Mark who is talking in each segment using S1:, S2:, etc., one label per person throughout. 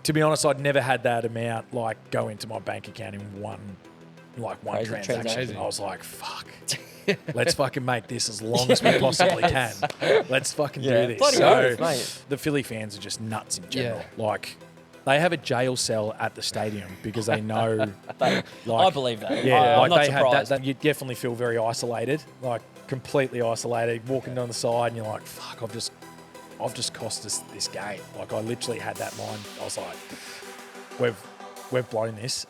S1: To be honest, I'd never had that amount go into my bank account in one transaction. I was like, fuck. Let's fucking make this as long as we possibly can. Let's fucking do this. So the Philly fans are just nuts in general. They have a jail cell at the stadium because they know.
S2: I believe that.
S1: Yeah,
S2: I'm not surprised.
S1: You definitely feel very isolated, completely isolated. Walking down the side, and you're like, "Fuck! I've just cost us this game." I literally had that mind. I was like, "We've blown this."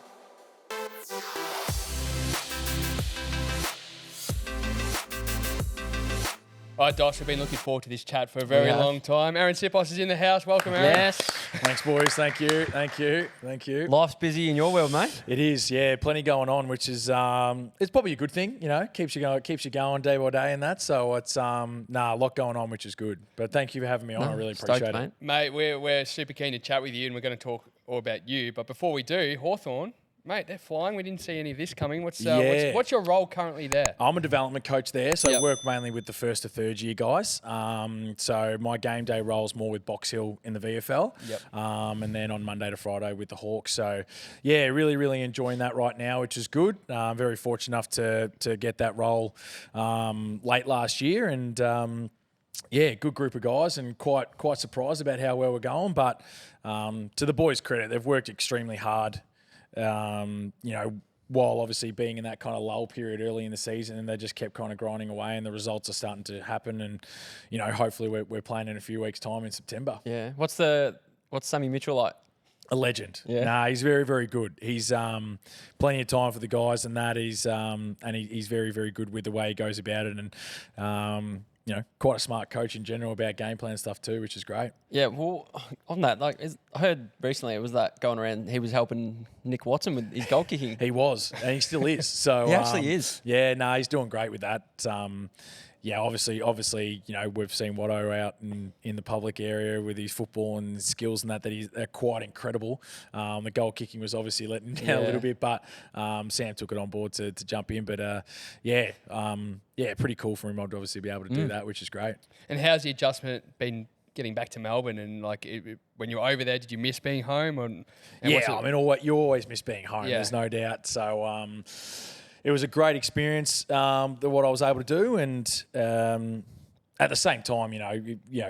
S3: All right, Dosh, we've been looking forward to this chat for a very long time. Arryn Siposs is in the house. Welcome, Arryn.
S2: Yes.
S1: Thanks, boys. Thank you.
S2: Life's busy in your world, mate.
S1: It is, yeah. Plenty going on, which is it's probably a good thing, keeps you going day by day and that. So it's a lot going on, which is good. But thank you for having me on. I really appreciate it.
S3: Mate, we're super keen to chat with you, and we're going to talk all about you. But before we do, Hawthorn, mate, they're flying. We didn't see any of this coming. What's your role currently there?
S1: I'm a development coach there, so I work mainly with the first to third year guys. So my game day role's more with Box Hill in the VFL, and then on Monday to Friday with the Hawks. So yeah, really, really enjoying that right now, which is good. I'm very fortunate enough to get that role late last year, and good group of guys, and quite surprised about how well we're going. But to the boys' credit, they've worked extremely hard. While obviously being in that kind of lull period early in the season, and they just kept kind of grinding away, and the results are starting to happen. And hopefully we're playing in a few weeks' time in September.
S2: Yeah. What's Sammy Mitchell like?
S1: A legend.
S2: Yeah.
S1: Nah, he's very, very good. He's plenty of time for the guys, and that he's very, very good with the way he goes about it, and quite a smart coach in general about game plan stuff too, which is great.
S2: Yeah, well, on that, I heard recently it was that going around, he was helping Nick Watson with his goal kicking.
S1: He was, and he still is. So
S2: he actually is.
S1: Yeah, no, he's doing great with that. Obviously, we've seen Watto out in the public area with his football and his skills and that he's quite incredible. The goal kicking was obviously letting down a little bit, but Sam took it on board to jump in. But pretty cool for him to obviously be able to do that, which is great.
S3: And how's the adjustment been getting back to Melbourne? And when you were over there, did you miss being home? You
S1: always miss being home. Yeah. There's no doubt. So. It was a great experience, what I was able to do, and at the same time,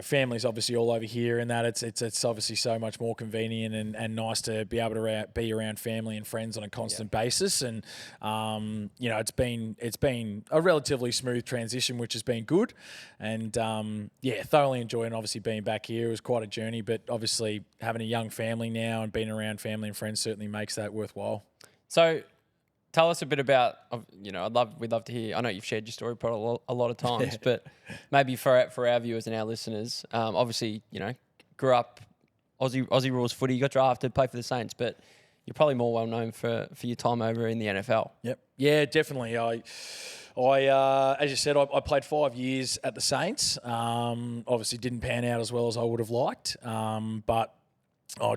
S1: family's obviously all over here, and that it's obviously so much more convenient and nice to be able to be around family and friends on a constant basis, and it's been a relatively smooth transition, which has been good, and thoroughly enjoying obviously being back here. It was quite a journey, but obviously having a young family now and being around family and friends certainly makes that worthwhile.
S2: So. Tell us a bit about, we'd love to hear. I know you've shared your story probably a lot of times, but maybe for our viewers and our listeners, obviously, grew up Aussie rules footy, got drafted, played for the Saints, but you're probably more well known for your time over in the NFL.
S1: Yep. Yeah, definitely. I as you said, I played 5 years at the Saints. Obviously didn't pan out as well as I would have liked, but I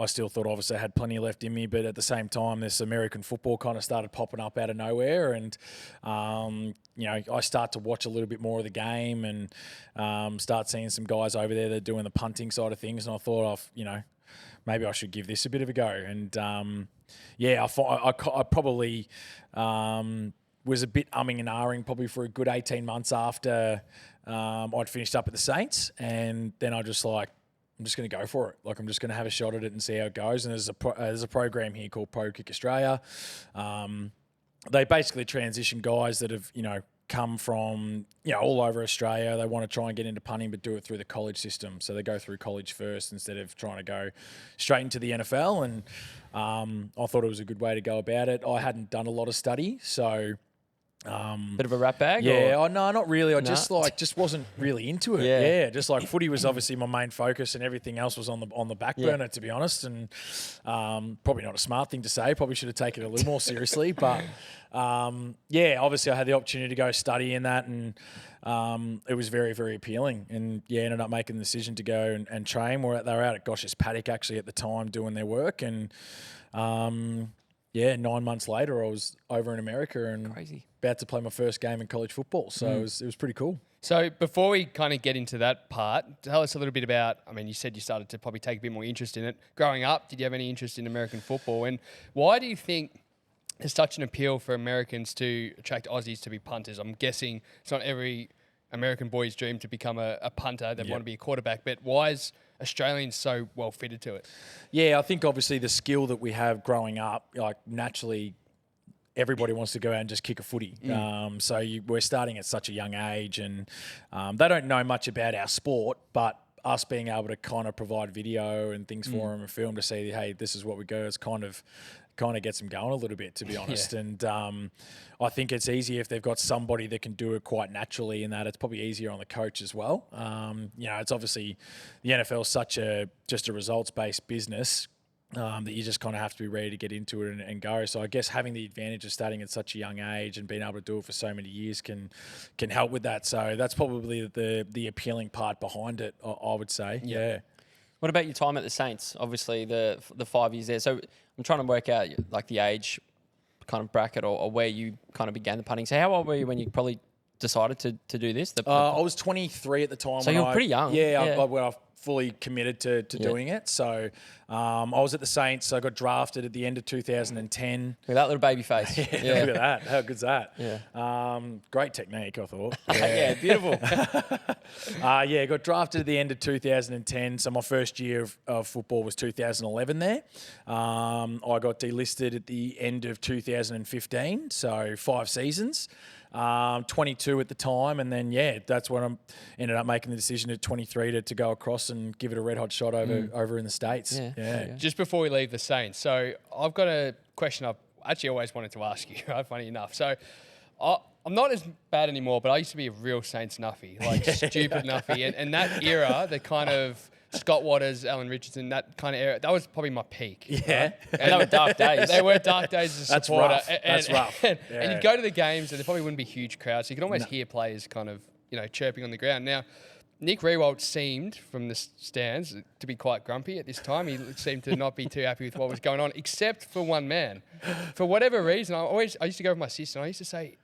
S1: still thought obviously I had plenty left in me, but at the same time, this American football kind of started popping up out of nowhere, and I start to watch a little bit more of the game, and start seeing some guys over there that are doing the punting side of things, and I thought, maybe I should give this a bit of a go, and I probably was a bit umming and ahhing probably for a good 18 months after I'd finished up at the Saints, and then I'm just going to go for it. I'm just going to have a shot at it and see how it goes. And there's a program here called Pro Kick Australia. They basically transition guys that have, come from, all over Australia. They want to try and get into punting, but do it through the college system. So they go through college first instead of trying to go straight into the NFL. And I thought it was a good way to go about it. I hadn't done a lot of study, so...
S2: Bit of a rat bag?
S1: Yeah, no, not really. I just wasn't really into it. Yeah, just footy was obviously my main focus, and everything else was on the back burner, to be honest. And probably not a smart thing to say. Probably should have taken it a little more seriously. But obviously I had the opportunity to go study in that, and it was very, very appealing. And ended up making the decision to go and train. They were out at Gosh's Paddock actually at the time doing their work, and 9 months later I was over in America and
S2: crazy.
S1: About to play my first game in college football, so it was pretty cool.
S3: So before we kind of get into that part, tell us a little bit about, I mean, you said you started to probably take a bit more interest in it. Growing up, did you have any interest in American football? And why do you think there's such an appeal for Americans to attract Aussies to be punters? I'm guessing it's not every American boy's dream to become a punter. They want to be a quarterback. But why is Australians so well fitted to it?
S1: Yeah, I think obviously the skill that we have growing up, like naturally everybody wants to go out and just kick a footy. So we're starting at such a young age, and they don't know much about our sport, but us being able to kind of provide video and things for them and film to see, hey, this is what we go, it's kind of gets them going a little bit, to be honest. And I think it's easier if they've got somebody that can do it quite naturally, in that it's probably easier on the coach as well. It's obviously the NFL is such just a results-based business that you just kind of have to be ready to get into it and go. So I guess having the advantage of starting at such a young age and being able to do it for so many years can help with that. So that's probably the appealing part behind it, I would say. Yeah.
S2: What about your time at the Saints? Obviously, the 5 years there. So I'm trying to work out like the age kind of bracket or where you kind of began the punting. So how old were you when you probably decided to do this?
S1: I was 23 at the time.
S2: So you're pretty young.
S1: Yeah. When I fully committed to doing it. So I was at the Saints. I got drafted at the end of 2010.
S2: With that little baby face.
S1: Look at that. How good's that? Yeah. Great technique, I thought.
S2: Yeah, beautiful.
S1: Got drafted at the end of 2010. So my first year of football was 2011 there. I got delisted at the end of 2015. So 5 seasons. 22 at the time, and then that's when I ended up making the decision at 23 to go across and give it a red hot shot over in the States. Yeah.
S3: Just before we leave the Saints, so I've got a question I've actually always wanted to ask you, right? Funny enough. So I'm not as bad anymore, but I used to be a real Saints nuffy, like stupid nuffy, and that era, the kind of Scott Waters, Alan Richardson, that kind of era, that was probably my peak.
S1: Yeah.
S3: Right? And they were dark days. They were dark days as a
S1: That's
S3: supporter.
S1: rough. That's rough.
S3: And you'd go to the games and there probably wouldn't be huge crowds. So you could almost hear players kind of, chirping on the ground. Now, Nick Riewoldt seemed, from the stands, to be quite grumpy at this time. He seemed to not be too happy with what was going on, except for one man. For whatever reason, I used to go with my sister and I used to say,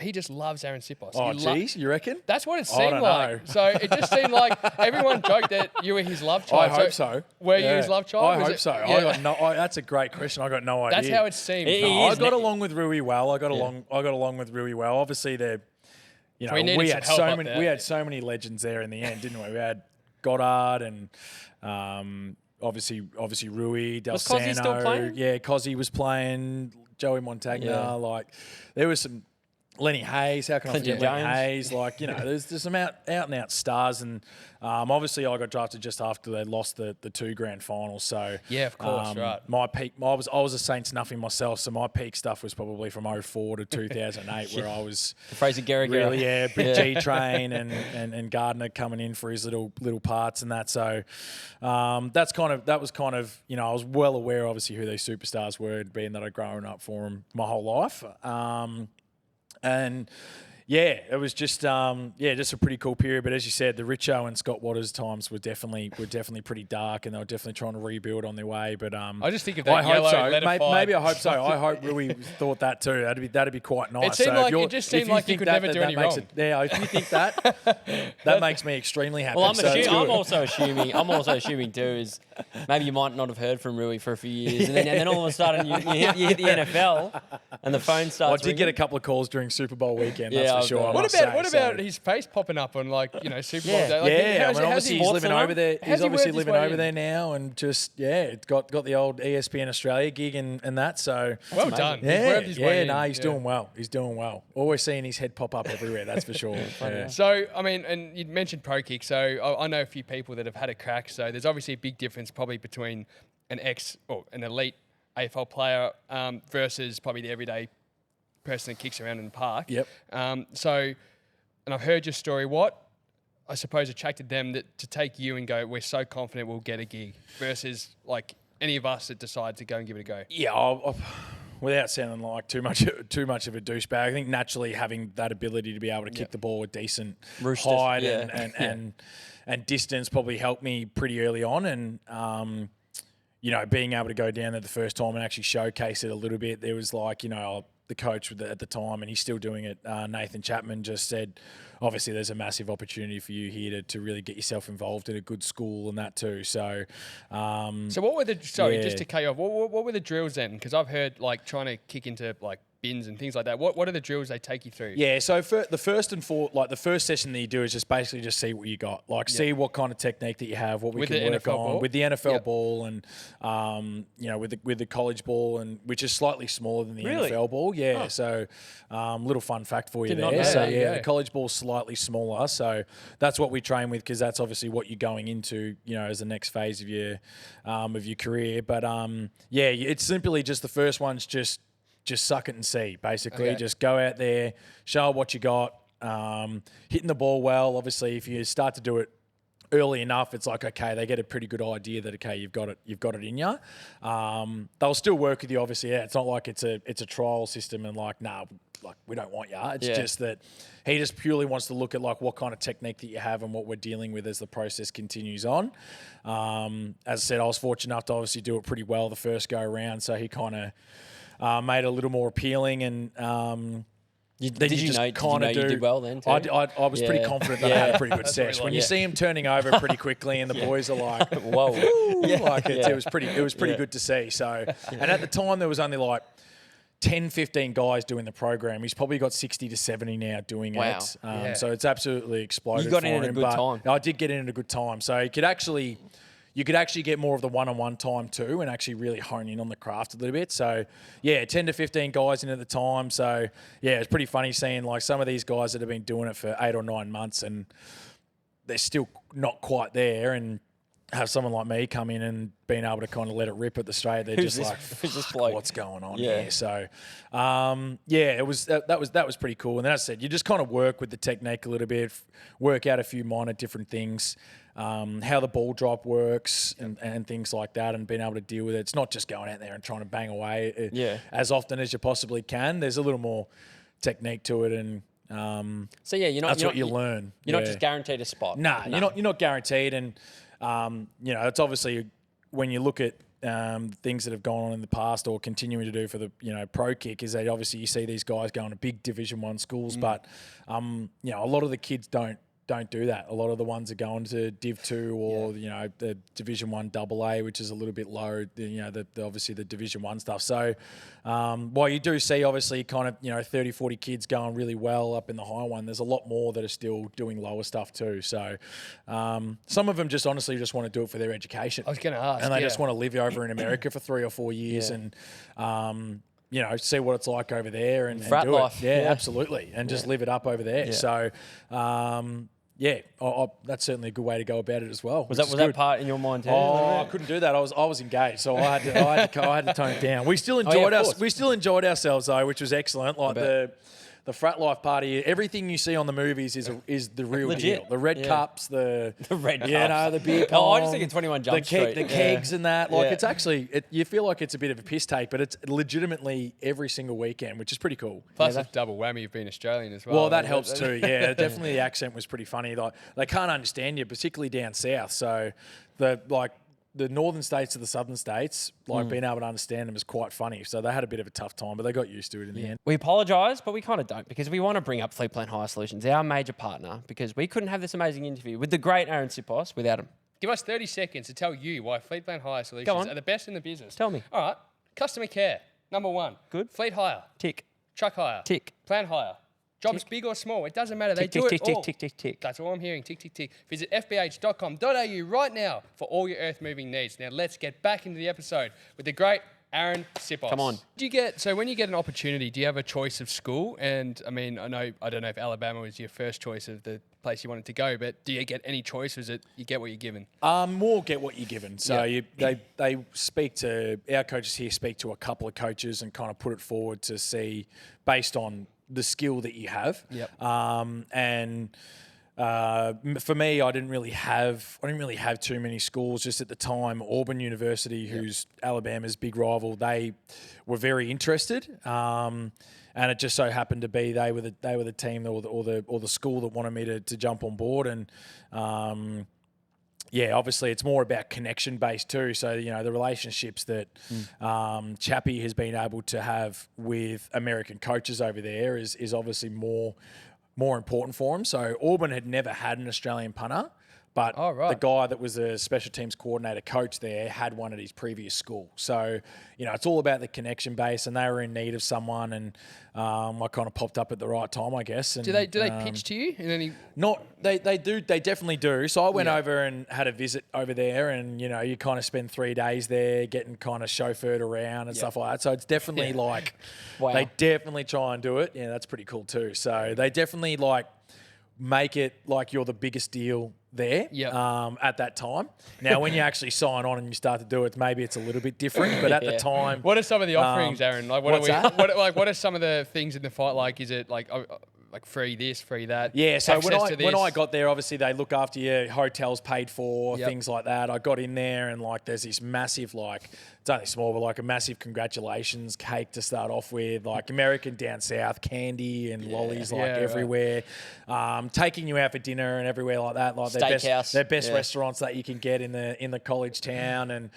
S3: he just loves Arryn Siposs.
S1: Oh, geez, you reckon?
S3: That's what it seemed like.
S1: Know.
S3: So it just seemed like everyone joked that you were his love child.
S1: I hope so.
S3: Were you his love child?
S1: I hope so. Yeah. That's a great question. I got no idea.
S3: That's how it seemed.
S1: I got along with Rui well. I got along with Rui well. Obviously, we had so many legends there in the end, didn't we? We had Goddard and obviously Rui, Del Sano.
S2: Was Cozzy still playing?
S1: Yeah, Cozzy was playing. Joey Montagna.
S2: Yeah.
S1: There was some. Lenny Hayes, how can I forget Lenny
S2: James.
S1: Hayes? There's some out and out stars, and obviously I got drafted just after they lost the 2 grand finals. So
S3: yeah, of course, right.
S1: My peak, I was a Saints nothing myself, so my peak stuff was probably from 04 to 2008, where I was
S2: the Fraser Garrick
S1: really Big G Train and Gardner coming in for his little parts and that. So that was kind of I was well aware obviously who these superstars were, being that I'd grown up for them my whole life. And it was just just a pretty cool period. But as you said, the Richo and Scott Waters times were definitely pretty dark, and they were definitely trying to rebuild on their way. But
S3: I just think of that yellow
S1: maybe I hope so. I hope Rui thought that too. That'd be quite nice.
S3: It just seemed like you could never do any wrong.
S1: If you think that makes me extremely happy.
S2: Well, I'm also assuming too is maybe you might not have heard from Rui for a few years, and then all of a sudden you hit the NFL and the phone starts.
S1: Well, I did get a couple of calls during Super Bowl weekend. That's for sure.
S3: What about his face popping up on Super Bowl day?
S1: Obviously he's living over there. He's obviously living over there now, and just got the old ESPN Australia gig and that. So
S3: well done.
S1: He's doing well. He's doing well. Always seeing his head pop up everywhere. That's for sure.
S3: So I mean, and you mentioned pro kick. So I know a few people that have had a crack. So there's obviously a big difference probably between an elite AFL player versus probably the everyday person that kicks around in the park.
S1: Yep.
S3: And I've heard your story. What I suppose attracted them to take you and go, we're so confident we'll get a gig, versus like any of us that decide to go and give it a go?
S1: Yeah, without sounding like too much of a douchebag, I think naturally having that ability to be able to kick the ball with decent height and distance probably helped me pretty early on, and being able to go down there the first time and actually showcase it a little bit. There was the coach at the time, and he's still doing it, Nathan Chapman, just said, obviously there's a massive opportunity for you here to really get yourself involved in a good school and that too. So,
S3: so what were the just to cut you off? What were the drills then? Because I've heard like trying to kick into like bins and things like that. What are the drills they take you through?
S1: Yeah, so for the first session that you do is just basically just see what you got, like see what kind of technique that you have, what we can work on with the NFL ball and with the college ball, and which is slightly smaller than the NFL ball. Yeah, so little fun fact for you there. So the college ball's slightly smaller, so that's what we train with because that's obviously what you're going into, as the next phase of your career. But it's simply just the first one's just suck it and see, basically. Just go out there, show what you got, hitting the ball well. Obviously, if you start to do it early enough, it's like, okay, they get a pretty good idea that, okay, you've got it in you. They'll still work with you, obviously. Yeah, it's not like it's a trial system and like, nah, like we don't want you. It's just that he just purely wants to look at like what kind of technique that you have and what we're dealing with as the process continues on. As I said, I was fortunate enough to obviously do it pretty well the first go around, so he kind of made it a little more appealing, and
S2: you did well then too?
S1: I was pretty confident that I had a pretty good set. When you see him turning over pretty quickly, and the boys are like, "Whoa!" It was pretty good to see. So, and at the time there was only like 10, 15 guys doing the program. He's probably got 60 to 70 now doing it. So it's absolutely exploded.
S2: You got
S1: for
S2: in
S1: him,
S2: at a good time.
S1: I did get in at a good time. So you could actually get more of the one-on-one time too and actually really hone in on the craft a little bit. So, 10 to 15 guys in at the time. So, it's pretty funny seeing like some of these guys that have been doing it for 8 or 9 months and they're still not quite there, and have someone like me come in and being able to kind of let it rip at the straight. They're just like, what's going on here? So, that was pretty cool. And then as I said, you just kind of work with the technique a little bit, work out a few minor different things. How the ball drop works and things like that, and being able to deal with it. It's not just going out there and trying to bang away as often as you possibly can. There's a little more technique to it, and that's what you learn.
S2: You're not just guaranteed a spot.
S1: Nah, you're not guaranteed, and it's obviously when you look at things that have gone on in the past or continuing to do for the pro kick, is that obviously you see these guys going to big Division 1 schools, but a lot of the kids don't do that. A lot of the ones are going to Div 2 or the Division 1 AA, which is a little bit low. Obviously the Division 1 stuff. So while you do see obviously kind of 30, 40 kids going really well up in the high one, there's a lot more that are still doing lower stuff too. So some of them just honestly just want to do it for their education.
S3: I was going to ask,
S1: and they just want to live over in America for 3 or 4 years and see what it's like over there and
S2: frat
S1: do
S2: life.
S1: it. Yeah, absolutely, and just live it up over there. So. That's certainly a good way to go about it as well.
S2: Was that part in your mind too?
S1: Oh, I couldn't do that. I was engaged, so I had to tone it down. We still enjoyed ourselves though, which was excellent. Like the frat life party, everything you see on the movies is the real deal. The red cups, the
S2: red cups,
S1: the beer pong.
S2: I just think it's 21 Jump Street.
S1: The kegs and that. Like it's actually, you feel like it's a bit of a piss take, but it's legitimately every single weekend, which is pretty cool.
S3: Plus, it's double whammy of being Australian as well.
S1: Well, that helps too. Yeah, definitely the accent was pretty funny. Like they can't understand you, particularly down south. So the northern states to the southern states, being able to understand them is quite funny. So they had a bit of a tough time, but they got used to it in the end.
S2: We apologise, but we kind of don't, because we want to bring up Fleet Plan Hire Solutions, our major partner, because we couldn't have this amazing interview with the great Arryn Siposs without him.
S3: Give us 30 seconds to tell you why Fleet Plan Hire Solutions are the best in the business.
S2: Tell me.
S3: All right. Customer care, number 1.
S2: Good.
S3: Fleet hire.
S2: Tick.
S3: Truck hire.
S2: Tick.
S3: Plan hire. Jobs big or small, it doesn't matter. They do it all. Tick. That's all I'm hearing. Tick. Visit fbh.com.au right now for all your earth-moving needs. Now let's get back into the episode with the great Arryn Siposs.
S2: Come on.
S3: So when you get an opportunity, do you have a choice of school? And I mean, I don't know if Alabama was your first choice of the place you wanted to go, but do you get any choice, or is it you get what you're given?
S1: More get what you're given. So they speak to, our coaches here speak to a couple of coaches and kind of put it forward to see based on the skill that you have. For me, I didn't really have too many schools. Just at the time, Auburn University, who's Alabama's big rival, they were very interested. And it just so happened to be they were the team or the school that wanted me to jump on board. And obviously it's more about connection based too. So, the relationships that Chappie has been able to have with American coaches over there is obviously more more important for them. So Auburn had never had an Australian punter. But
S3: Oh, right.
S1: the guy that was a special teams coordinator coach there had one at his previous school. So, it's all about the connection base, and they were in need of someone, and I kind of popped up at the right time, I guess. And,
S3: Do they pitch to you in any?
S1: They definitely do. So I went over and had a visit over there, and you kind of spend 3 days there getting kind of chauffeured around and stuff like that. So it's definitely like they definitely try and do it. Yeah, that's pretty cool too. So they definitely make it like you're the biggest deal there at that time. Now, when you actually sign on and you start to do it, maybe it's a little bit different. But at the time,
S3: what are some of the offerings, Arryn? Like, what are some of the things in the fight? Like, is it like free this, free that?
S1: Yeah. So when I got there, obviously they look after you, hotels paid for, things like that. I got in there and there's this massive it's only small, but a massive congratulations cake to start off with, American down south, candy and lollies everywhere. Taking you out for dinner and everywhere like that.
S2: Steakhouse.
S1: Their best restaurants that you can get in the college town, and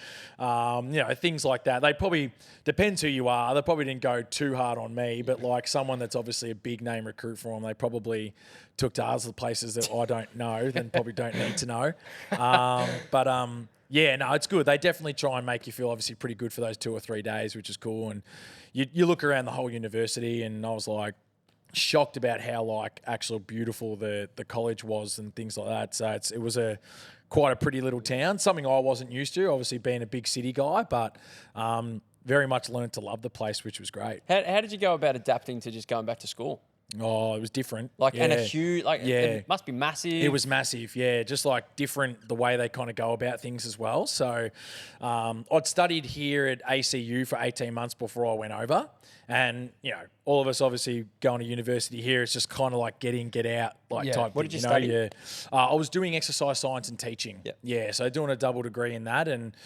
S1: things like that. They probably, depends who you are, they probably didn't go too hard on me, but someone that's obviously a big name recruit for them, they probably took to other places that I don't know, then probably don't need to know. Yeah, no, it's good. They definitely try and make you feel obviously pretty good for those 2 or 3 days, which is cool. And you look around the whole university, and I was shocked about how actual beautiful the college was and things like that. So it was quite a pretty little town, something I wasn't used to, obviously being a big city guy, but very much learned to love the place, which was great.
S2: How did you go about adapting to just going back to school?
S1: Oh, it was different.
S2: And a huge, it must be massive.
S1: It was massive, yeah. Just different, the way they kind of go about things as well. So I'd studied here at ACU for 18 months before I went over. And, all of us obviously going to university here, it's just kind of get in, get out type
S2: What
S1: thing.
S2: did you study?
S1: Yeah. I was doing exercise science and teaching.
S2: Yep.
S1: Yeah, so doing a double degree in that. And,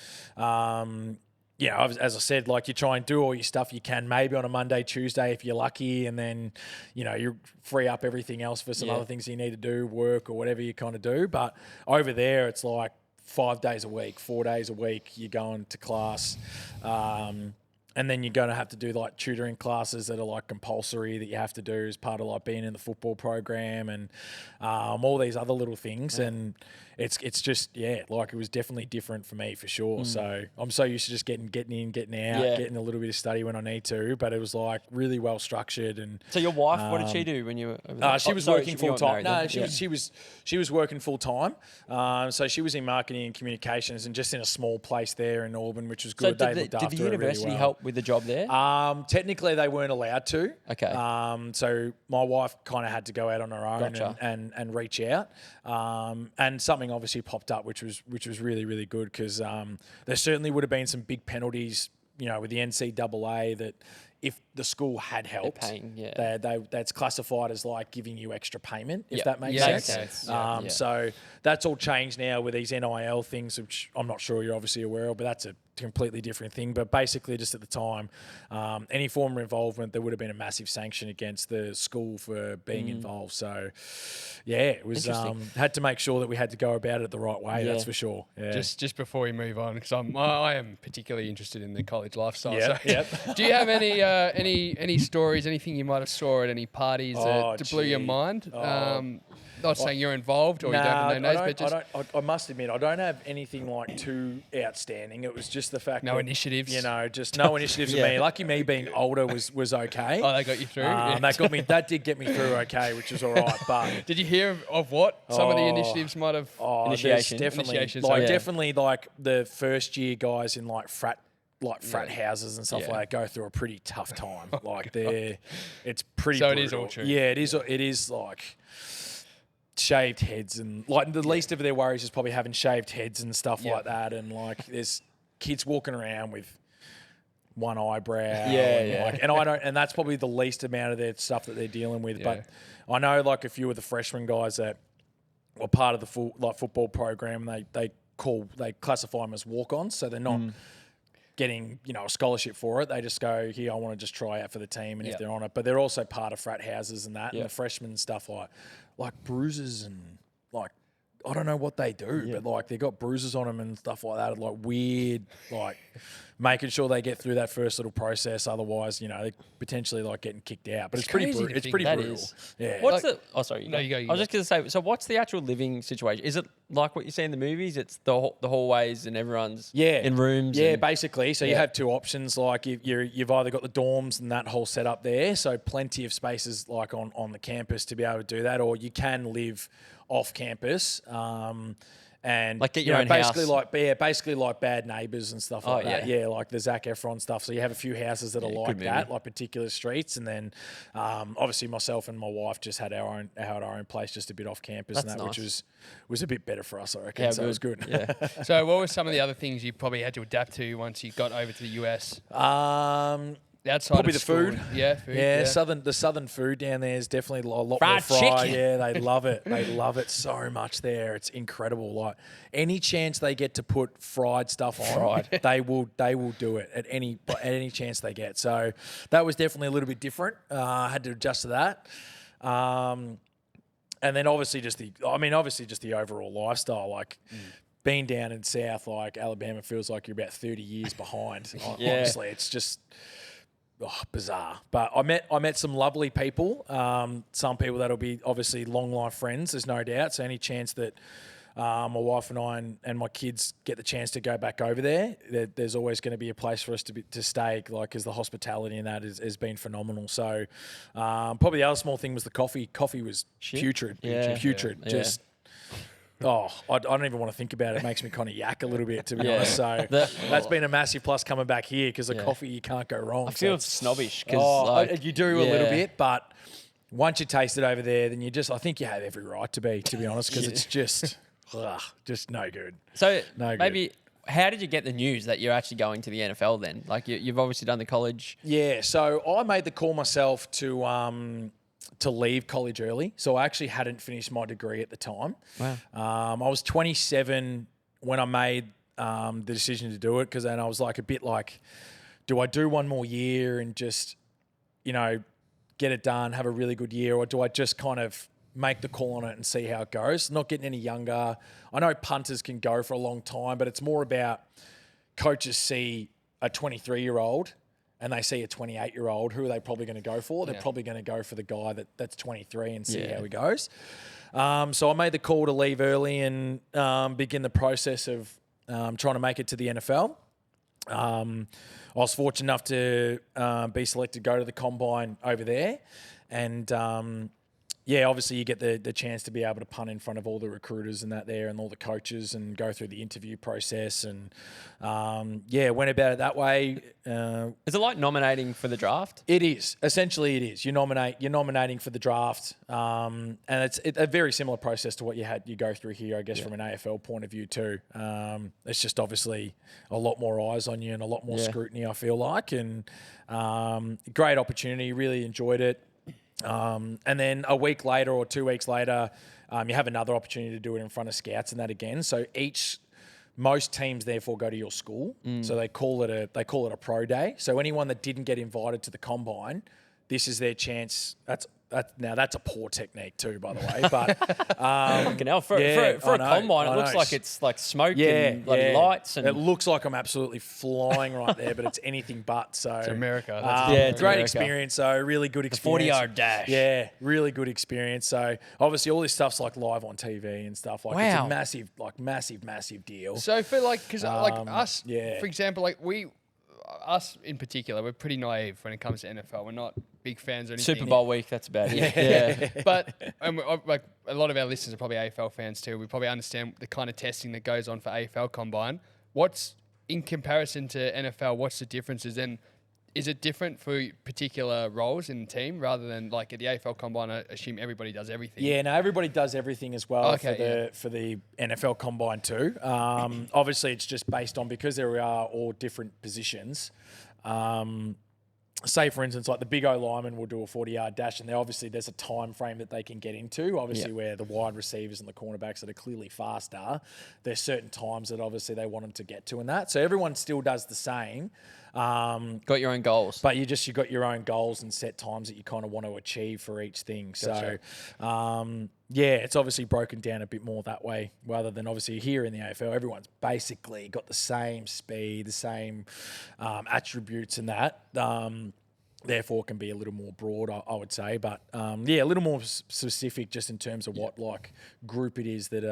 S1: as I said, you try and do all your stuff you can, maybe on a Monday, Tuesday if you're lucky, and then, you free up everything else for some other things you need to do, work or whatever you kind of do. But over there, it's 5 days a week, 4 days a week, you're going to class. And then you're going to have to do tutoring classes that are compulsory that you have to do as part of being in the football program, and all these other little things. And it's just, it was definitely different for me for sure. So I'm so used to just getting in, getting out, getting a little bit of study when I need to, but it was really well structured. And
S2: so your wife, what did she do when you were over there?
S1: She was working full time. No,
S2: then?
S1: she was working full time. So she was in marketing and communications, and just in a small place there in Auburn, which was good.
S2: So
S1: did the
S2: university
S1: really well.
S2: help with the job there?
S1: Technically, they weren't allowed to.
S2: Okay.
S1: So my wife kind of had to go out on her own and reach out. And something obviously popped up, which was really, really good, because there certainly would have been some big penalties, with the NCAA, that if the school had helped, that's classified as giving you extra payment, if that makes sense.
S2: Okay.
S1: So that's all changed now with these NIL things, which I'm not sure you're obviously aware of, but that's a completely different thing. But basically, just at the time, any form of involvement, there would have been a massive sanction against the school for being involved. So, it was had to make sure that we had to go about it the right way. That's for sure. Yeah.
S3: Just before we move on, because I am particularly interested in the college lifestyle.
S1: Yep.
S3: So do you have any stories, anything you might have saw at any parties that blew your mind? Not saying you're involved or you don't have no names, but just...
S1: I must admit, I don't have anything too outstanding. It was just the fact that...
S3: initiatives?
S1: Just no initiatives with me. Lucky me being older was okay.
S3: Oh, they got you through?
S1: That did get me through okay, which was all right. But
S3: did you hear of what some of the initiatives might have...
S1: Definitely the first year guys in frat houses and stuff like that go through a pretty tough time. It's pretty
S3: So
S1: brutal.
S3: it is all true.
S1: Yeah, it is shaved heads, and the least of their worries is probably having shaved heads and stuff like that, and there's kids walking around with one eyebrow and that's probably the least amount of their stuff that they're dealing with. But I know a few of the freshman guys that were part of the football program, they classify them as walk-ons, so they're not getting a scholarship for it. They just go, here, I want to just try out for the team, and if they're on it, but they're also part of frat houses and that, and the freshmen stuff like bruises and I don't know what they do, but like they got bruises on them and stuff like that. Like weird, like making sure they get through that first little process. Otherwise, they potentially like getting kicked out. But it's pretty
S3: crazy to
S1: it's
S3: think
S1: pretty
S2: that
S1: brutal.
S2: is.
S1: Yeah.
S2: What's the? Oh, sorry.
S3: No, you go, you
S2: I was
S3: go.
S2: just going to say. So, what's the actual living situation? Is it like what you see in the movies? It's the hallways and everyone's in rooms.
S1: Yeah,
S2: and,
S1: basically. So you have two options. Like you've either got the dorms and that whole setup there, so plenty of spaces like on the campus to be able to do that, or you can live off campus. And
S2: like get your own
S1: basically
S2: house.
S1: basically like Bad Neighbours and stuff like that.
S2: yeah.
S1: Yeah, like the Zac Efron stuff. So you have a few houses that are like
S2: good
S1: that,
S2: movie.
S1: like particular streets, and then obviously myself and my wife just had our own place, just a bit off campus, and that,
S2: nice.
S1: which was a bit better for us, I reckon.
S2: Yeah,
S1: so it was good.
S2: Yeah.
S3: So what were some of the other things you probably had to adapt to once you got over to the US? Outside
S1: Probably
S3: of
S1: the
S3: school?
S1: food.
S3: Yeah, food.
S1: Yeah, the southern food down there is definitely a lot
S2: Fried
S1: more fried.
S2: chicken.
S1: Yeah, they love it. They love it so much there. It's incredible. Like any chance they get to put fried stuff on, they will do it at any chance they get. So that was definitely a little bit different. I had to adjust to that. And then obviously just the overall lifestyle, like. Being down in South, like Alabama, feels like you're about 30 years behind. Honestly, it's just bizarre. But I met some lovely people. Some people that'll be obviously long life friends. There's no doubt. So any chance that my wife and I and my kids get the chance to go back over there, there's always going to be a place for us to stay. Like, because the hospitality in that has been phenomenal. So probably the other small thing was the coffee. Coffee was putrid. Putrid.
S2: Yeah.
S1: Just. Oh, I don't even want to think about it. It makes me kind of yak a little bit, to be honest. So that's been a massive plus coming back here, because the coffee, you can't go wrong.
S2: I feel it's snobbish because
S1: you do a little bit, but once you taste it over there, then I think you have every right to be honest, because it's just no good.
S2: So
S1: No good.
S2: maybe how did you get the news that you're actually going to the NFL then? Like you've obviously done the college.
S1: Yeah, so I made the call myself to leave college early. So I actually hadn't finished my degree at the time.
S2: Wow.
S1: I was 27 when I made the decision to do it, because then I was like a bit like, do I do one more year and just, get it done, have a really good year, or do I just kind of make the call on it and see how it goes? Not getting any younger. I know punters can go for a long time, but it's more about coaches see a 23-year-old and they see a 28-year-old, who are they probably going to go for? They're probably going to go for the guy that's 23 and see how he goes. So I made the call to leave early and begin the process of trying to make it to the NFL. I was fortunate enough to be selected to go to the combine over there. And obviously you get the chance to be able to punt in front of all the recruiters and that there and all the coaches and go through the interview process. And went about it that way.
S2: Is it like nominating for the draft?
S1: It is. Essentially it is. You're nominating for the draft. And it's a very similar process to what you go through here, I guess, from an AFL point of view too. It's just obviously a lot more eyes on you and a lot more scrutiny, I feel like. And great opportunity. Really enjoyed it. And then a week later or 2 weeks later, you have another opportunity to do it in front of scouts and that again. So most teams therefore go to your school. So they call it a pro day. So anyone that didn't get invited to the combine, this is their chance. Now that's a poor technique too, by the way. But
S2: For a combine, it looks like it's like smoke and bloody lights. And
S1: it looks like I'm absolutely flying right there, but it's anything but. So
S3: It's America.
S2: it's
S1: great
S2: America.
S1: experience. So really good experience.
S2: 40-yard dash.
S1: Yeah, really good experience. So obviously all this stuff's like live on TV and stuff. Like it's a massive deal.
S3: So for because us,
S1: yeah.
S3: for example, like us in particular, we're pretty naive when it comes to NFL. We're not big fans or anything.
S2: Super Bowl week, that's about it. Yeah.
S3: But like a lot of our listeners are probably AFL fans too. We probably understand the kind of testing that goes on for AFL Combine. What's in comparison to NFL? What's the differences? And is it different for particular roles in the team rather than like at the AFL Combine? I assume everybody does everything.
S1: Yeah, no, everybody does everything as well
S3: Okay,
S1: for the NFL Combine too. Obviously, it's just based on, because there are all different positions. Say, for instance, like the big O lineman will do a 40-yard dash, and there's a time frame that they can get into. Obviously, where the wide receivers and the cornerbacks that are clearly faster, there's certain times that obviously they want them to get to in that. So everyone still does the same.
S2: Got your own goals.
S1: But you got your own goals and set times that you kind of want to achieve for each thing.
S3: Gotcha.
S1: So, Yeah, it's obviously broken down a bit more that way, rather than obviously here in the AFL, everyone's basically got the same speed, the same attributes and that. Therefore, it can be a little more broad, I would say. But, a little more specific just in terms of what, like, group it is that,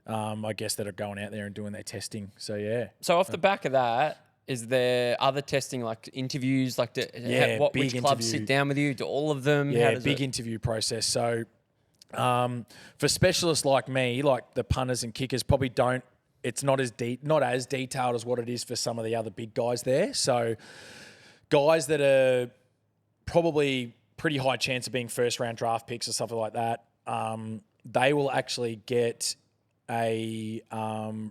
S1: I guess, that are going out there and doing their testing. So, yeah.
S2: So, off the back of that, is there other testing, like interviews, like which clubs sit down with you? Do all of them?
S1: Yeah, big interview process. So, for specialists like me, like the punters and kickers, probably don't. It's not as detailed as what it is for some of the other big guys there. So, guys that are probably pretty high chance of being first round draft picks or something like that, they will actually get a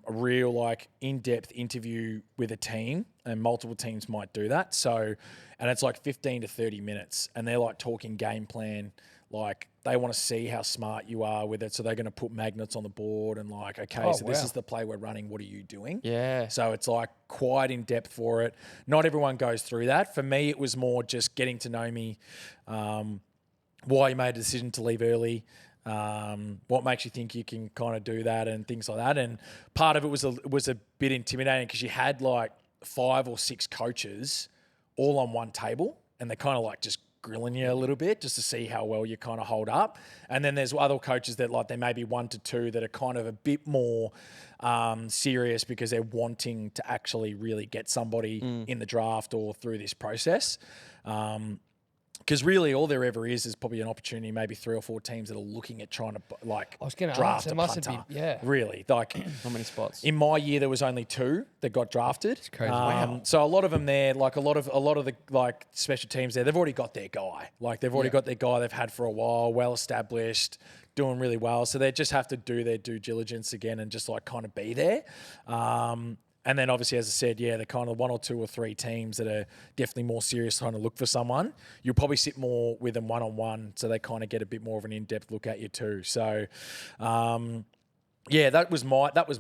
S1: real like in-depth interview with a team, and multiple teams might do that. So, and it's like 15 to 30 minutes, and they're like talking game plan. Like they want to see how smart you are with it. So they're going to put magnets on the board and like, okay, this is the play we're running. What are you doing?
S2: Yeah.
S1: So it's like quite in depth for it. Not everyone goes through that. For me, it was more just getting to know me, why you made a decision to leave early, what makes you think you can kind of do that and things like that. And part of it was a bit intimidating because you had like 5 or 6 coaches all on one table, and they're kind of like just grilling you a little bit just to see how well you kind of hold up. And then there's other coaches that like there may be 1 to 2 that are kind of a bit more serious because they're wanting to actually really get somebody in the draft or through this process. Because really all there ever is probably an opportunity, maybe 3 or 4 teams that are looking at trying to like draft a punter. Really, like
S2: how many spots?
S1: In my year, there was only 2 that got drafted.
S3: It's crazy. Wow.
S1: So a lot of them there, like a lot of the like special teams there, they've already got their guy. Like they've already got their guy they've had for a while, well established, doing really well. So they just have to do their due diligence again and just like kind of be there. And then obviously, as I said, they're kind of 1 or 2 or 3 teams that are definitely more serious trying to look for someone. You'll probably sit more with them one-on-one, so they kind of get a bit more of an in-depth look at you too. So, that was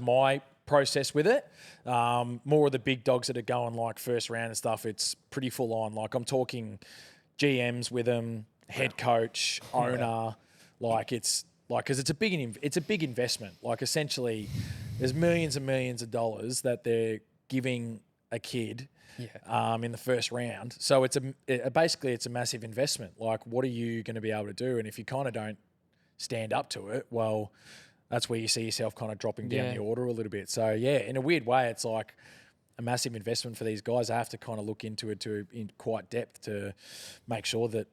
S1: my process with it. More of the big dogs that are going like first round and stuff, it's pretty full on. Like I'm talking GMs with them, head coach, owner, like it's like, because it's a big investment. Like essentially, there's millions and millions of dollars that they're giving a kid in the first round. So basically it's a massive investment. Like, what are you going to be able to do? And if you kind of don't stand up to it, well, that's where you see yourself kind of dropping down the order a little bit. So in a weird way, it's like a massive investment for these guys. They have to kind of look into it in quite depth to make sure that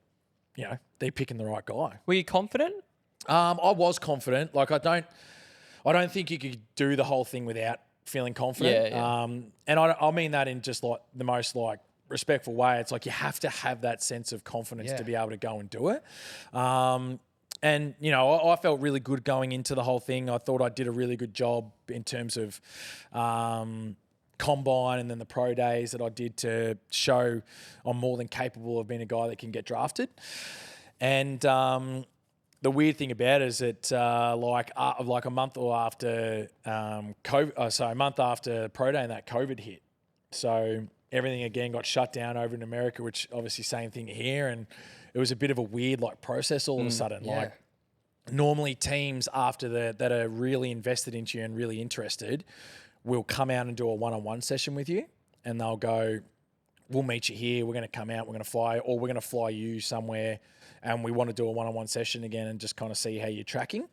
S1: they're picking the right guy.
S2: Were you confident?
S1: I was confident. Like I don't think you could do the whole thing without feeling confident. And I mean that in just like the most like respectful way. It's like you have to have that sense of confidence to be able to go and do it. And I felt really good going into the whole thing. I thought I did a really good job in terms of combine and then the pro days that I did to show I'm more than capable of being a guy that can get drafted. And the weird thing about it is that like a month or after a month after pro day and that COVID hit, so everything again got shut down over in America, which obviously same thing here, and it was a bit of a weird like process all of a sudden. Like normally teams after that are really invested into you and really interested will come out and do a one-on-one session with you, and they'll go, we'll meet you here, we're going to come out, we're going to fly, or we're going to fly you somewhere, and we want to do a one-on-one session again and just kind of see how you're tracking.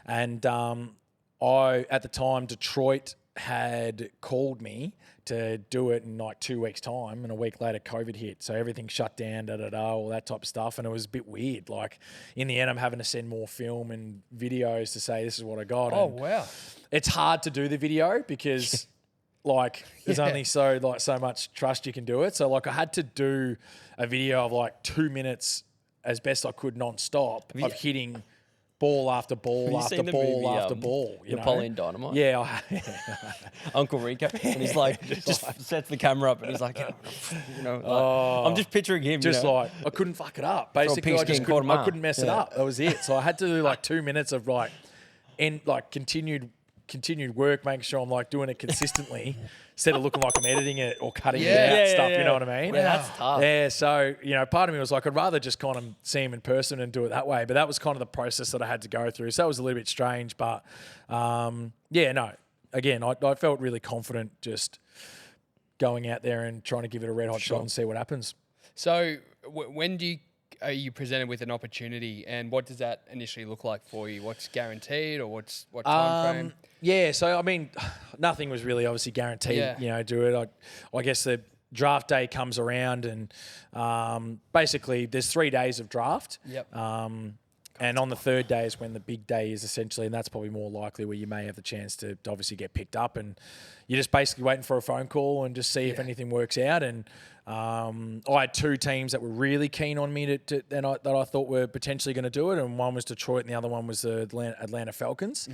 S1: And at the time, Detroit had called me to do it in like 2 weeks' time, and a week later COVID hit. So everything shut down, all that type of stuff. And it was a bit weird. Like in the end, I'm having to send more film and videos to say this is what I got.
S3: Oh,
S1: and
S3: wow.
S1: It's hard to do the video because like there's only so much trust you can do it. So like I had to do a video of like 2 minutes as best I could non-stop of hitting ball after ball after ball after ball.
S2: Napoleon Dynamite?
S1: Yeah.
S2: Uncle Rico. And he's like, just sets the camera up and he's like, I'm just picturing him.
S1: Like, I couldn't fuck it up. Basically, I couldn't mess it up. That was it. So I had to do like 2 minutes of like, continued work, making sure I'm like doing it consistently instead of looking like I'm editing it or cutting it
S3: Yeah.
S1: out
S2: Yeah,
S1: stuff.
S2: yeah,
S1: You know
S2: yeah.
S1: what I mean?
S2: Yeah, that's tough.
S1: Yeah, so, part of me was like, I'd rather just kind of see him in person and do it that way. But that was kind of the process that I had to go through. So that was a little bit strange. But, no. Again, I felt really confident just going out there and trying to give it a red hot shot and see what happens.
S3: So when are you presented with an opportunity, and what does that initially look like for you? What's guaranteed, or what time frame?
S1: Yeah, so I mean, nothing was really obviously guaranteed.
S3: Yeah.
S1: Do it. I guess the draft day comes around, and basically there's 3 days of draft.
S3: Yep.
S1: And on the third day is when the big day is essentially, and that's probably more likely where you may have the chance to obviously get picked up, and you're just basically waiting for a phone call and just see if anything works out. And I had 2 teams that were really keen on me that I thought were potentially going to do it, and one was Detroit and the other one was the Atlanta Falcons.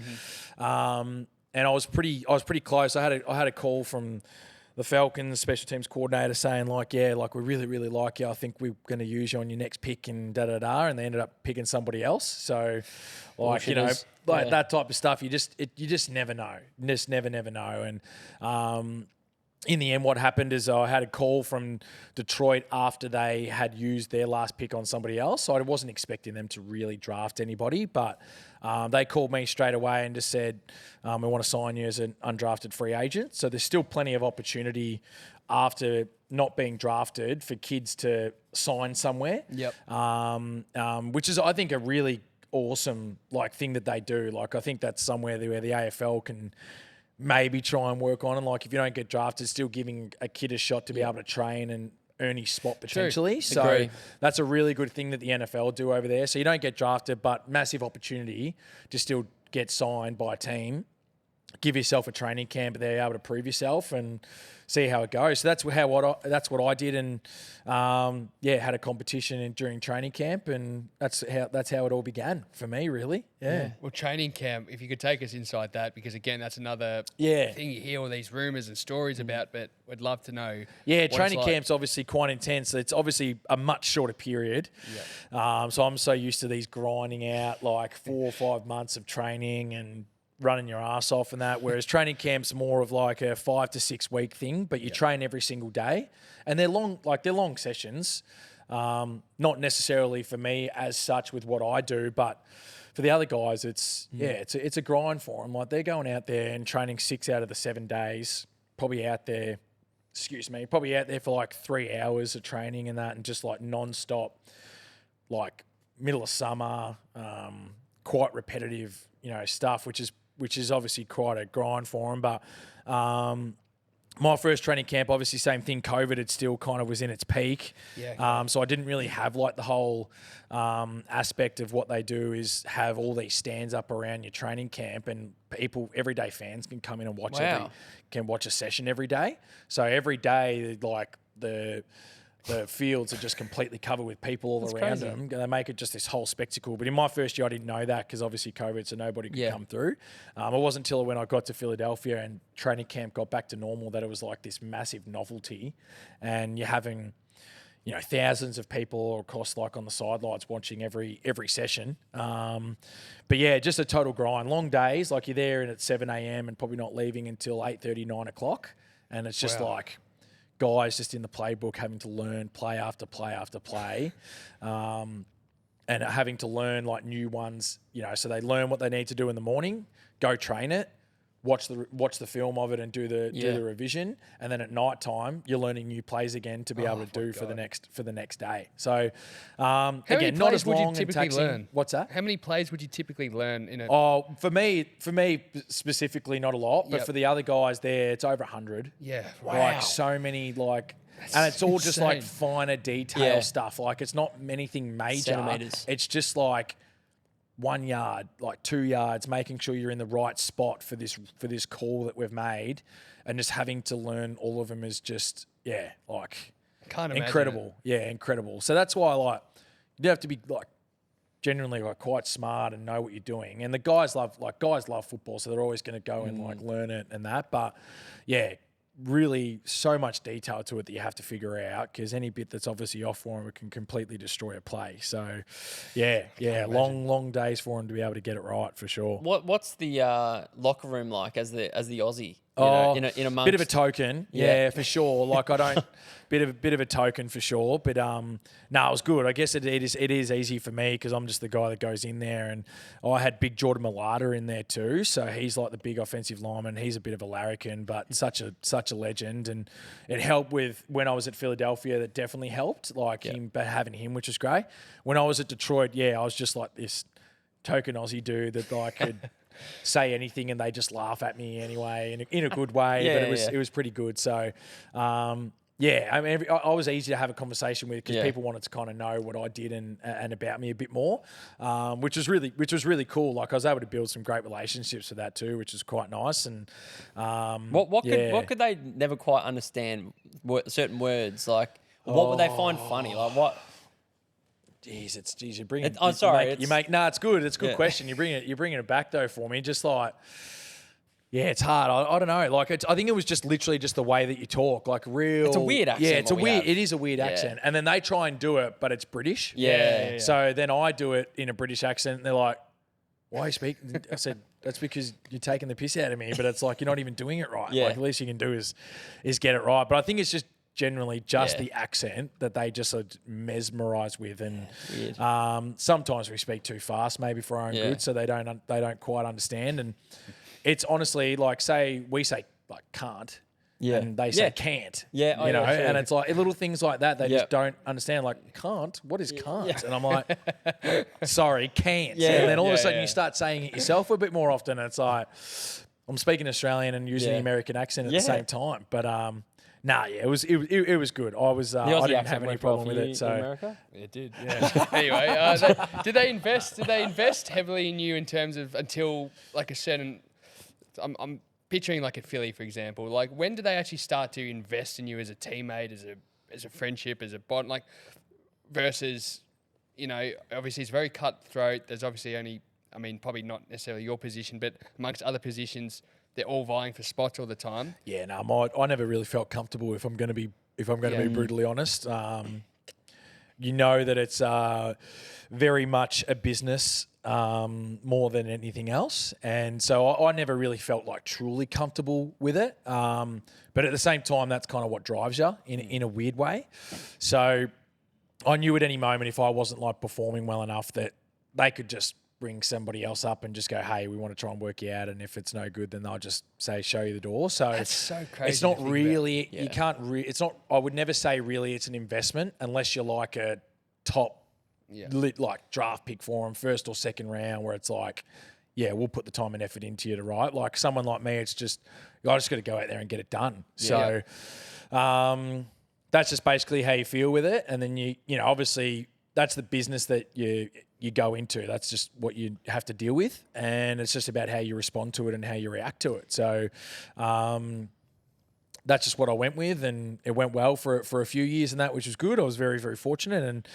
S1: And I was pretty close. I had a call from the Falcons special teams coordinator saying we really, really like you. I think we're going to use you on your next pick and da-da-da. And they ended up picking somebody else. So that type of stuff, you just never know. You just never know. And in the end, what happened is I had a call from Detroit after they had used their last pick on somebody else. So I wasn't expecting them to really draft anybody, but they called me straight away and just said, we want to sign you as an undrafted free agent. So there's still plenty of opportunity after not being drafted for kids to sign somewhere.
S3: Yep.
S1: Which is, I think, a really awesome thing that they do. I think that's somewhere where the AFL can maybe try and work on, and if you don't get drafted, still giving a kid a shot to be able to train and earn his spot potentially. So
S2: Agree.
S1: that's a really good thing that the NFL do over there. So you don't get drafted, but massive opportunity to still get signed by a team. Give yourself a training camp there, able to prove yourself and see how it goes. So that's what I did, and had a competition during training camp, and that's how it all began for me, really. Yeah.
S3: Well, training camp, if you could take us inside that, because again, that's another thing you hear all these rumours and stories about, but we'd love to know.
S1: Yeah,
S3: what
S1: training
S3: it's like.
S1: camp's obviously quite intense. It's obviously a much shorter period.
S3: Yeah.
S1: So I'm so used to these grinding out 4 or 5 months of training and running your ass off and that, whereas training camp's more of a 5 to 6 week thing, but you train every single day, and they're long sessions. Not necessarily for me as such with what I do, but for the other guys, it's a grind for them. They're going out there and training 6 out of the 7 days, probably out there for 3 hours of training and that, and just non-stop, middle of summer, quite repetitive, stuff, which is obviously quite a grind for them. But my first training camp, obviously same thing, COVID, it still kind of was in its peak.
S3: Yeah.
S1: So I didn't really have the whole aspect of what they do is have all these stands up around your training camp, and everyday fans can come in and watch can watch a session every day. So every day, the fields are just completely covered with people all around
S2: crazy.
S1: them. They make it just this whole spectacle. But in my first year, I didn't know that because obviously COVID, so nobody could come through. It wasn't until when I got to Philadelphia and training camp got back to normal that it was this massive novelty. And you're having, thousands of people across on the sidelines watching every session. But yeah, just a total grind. Long days, you're there and at 7 a.m. and probably not leaving until 8:30, 9 o'clock. And it's just guys just in the playbook having to learn play after play after play, and having to learn new ones, so they learn what they need to do in the morning, go train it, watch the film of it and do the revision, and then at night time you're learning new plays again to be able to do for the next day. So again, not as long and taxing.
S3: Learn?
S1: What's that?
S3: How many plays would you typically learn in a?
S1: Oh, for me specifically, not a lot, but
S3: Yep.
S1: for the other guys there, it's over 100.
S3: Yeah. Wow.
S1: So many and it's all just
S3: insane.
S1: finer detail
S2: Yeah.
S1: stuff. It's not anything major.
S2: Centimetres.
S1: It's just 1 yard, 2 yards, making sure you're in the right spot for this call that we've made, and just having to learn all of them is just
S3: Can't imagine
S1: incredible.
S3: it.
S1: Yeah, incredible. So that's why you have to be genuinely quite smart and know what you're doing. And the guys love football, so they're always going to go and learn it and that. But yeah, really so much detail to it that you have to figure out, because any bit that's obviously off for them, it can completely destroy a play. So yeah, long days for them to be able to get it right for sure.
S2: What's the locker room like as the Aussie? in amongst.
S1: Bit of a token, yeah, for sure. Like I don't, bit of a token for sure. But no, it was good. I guess it is easy for me because I'm just the guy that goes in there, and I had big Jordan Malata in there too. So he's like the big offensive lineman. He's a bit of a larrikin, but such a legend, and it helped with when I was at Philadelphia. That definitely helped, like him, but having him, which was great. When I was at Detroit, I was just like this token Aussie dude that I could. Say anything and they just laugh at me anyway in a good way. But it was pretty good. So, I mean, I was easy to have a conversation with because people wanted to kind of know what I did and about me a bit more, which was really cool. Like I was able to build some great relationships with that too, which was quite nice. And
S2: what could they never quite understand? Certain words, like what would they find funny? Like what?
S1: Jeez, you bring it.
S2: I'm sorry.
S1: No, it's good. It's a good question. You're bringing it back though for me. Just like, it's hard. I don't know. Like, I think it was just literally just the way that you talk. Like, real.
S2: It's a weird accent.
S1: Yeah, it is a weird accent. And then they try and do it, but it's British.
S2: Yeah.
S1: So then I do it in a British accent, and they're like, "Why are you speaking?" I said, "That's because you're taking the piss out of me." But it's like you're not even doing it right.
S2: Yeah.
S1: Like, the least you can do is get it right. But I think it's just generally just the accent that they just are mesmerised with, and sometimes we speak too fast, maybe for our own good, so they don't quite understand. And it's honestly like we say like can't, and they say can't,
S2: sure.
S1: and it's like little things like that they just don't understand. Like can't, what is can't? And I'm like, sorry, can't. And then all of a sudden you start saying it yourself a bit more often, and it's like I'm speaking Australian and using the American accent at the same time, but it was good. I didn't have any problem with it. So
S2: in America?
S3: It did. Yeah. Anyway, did they invest heavily in you in terms of until like a certain? I'm picturing like a Philly, for example. Like when do they actually start to invest in you as a teammate, as a friendship, as a bond? Like versus, obviously it's very cutthroat. There's obviously only, probably not necessarily your position, but amongst other positions. They're all vying for spots all the time.
S1: Yeah, no, I never really felt comfortable if I'm going to be brutally honest. You know that it's very much a business more than anything else, and so I never really felt like truly comfortable with it. But at the same time, that's kind of what drives you in a weird way. So I knew at any moment if I wasn't like performing well enough that they could just bring somebody else up and just go, hey, we want to try and work you out, and if it's no good, then they'll just say, show you the door. So
S3: that's so crazy.
S1: It's not really, you can't, it's not, I would never say really it's an investment unless you're like a top like draft pick for them, first or second round, where it's like, we'll put the time and effort into you to write. Like someone like me, it's just, I just got to go out there and get it done. So that's just basically how you feel with it. And then you obviously that's the business that you go into. That's just what you have to deal with, and it's just about how you respond to it and how you react to it. So that's just what I went with, and it went well for a few years, and that which was good. I was very, very fortunate, and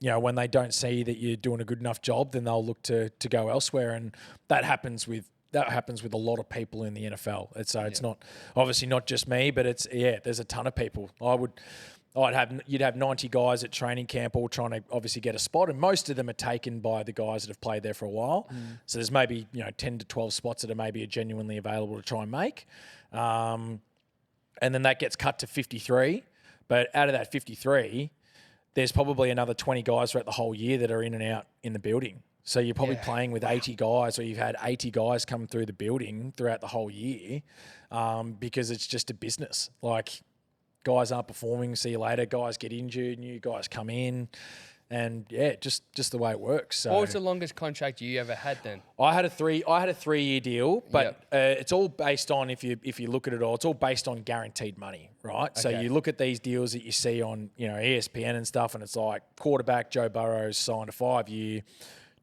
S1: when they don't see that you're doing a good enough job, then they'll look to go elsewhere, and that happens with a lot of people in the NFL. It's not obviously not just me, but it's there's a ton of people. You'd have 90 guys at training camp all trying to obviously get a spot, and most of them are taken by the guys that have played there for a while. So there's maybe 10 to 12 spots that are genuinely available to try and make, and then that gets cut to 53. But out of that 53, there's probably another 20 guys throughout the whole year that are in and out in the building. So you're probably playing with 80 guys, or you've had 80 guys come through the building throughout the whole year, because it's just a business. Like, guys aren't performing, see you later. Guys get injured, new guys come in, and just the way it works. So,
S3: what was the longest contract you ever had then?
S1: I had a 3-year deal, but it's all based on if you look at it all, it's all based on guaranteed money, right? Okay. So you look at these deals that you see on ESPN and stuff, and it's like quarterback Joe Burrow signed a 5-year,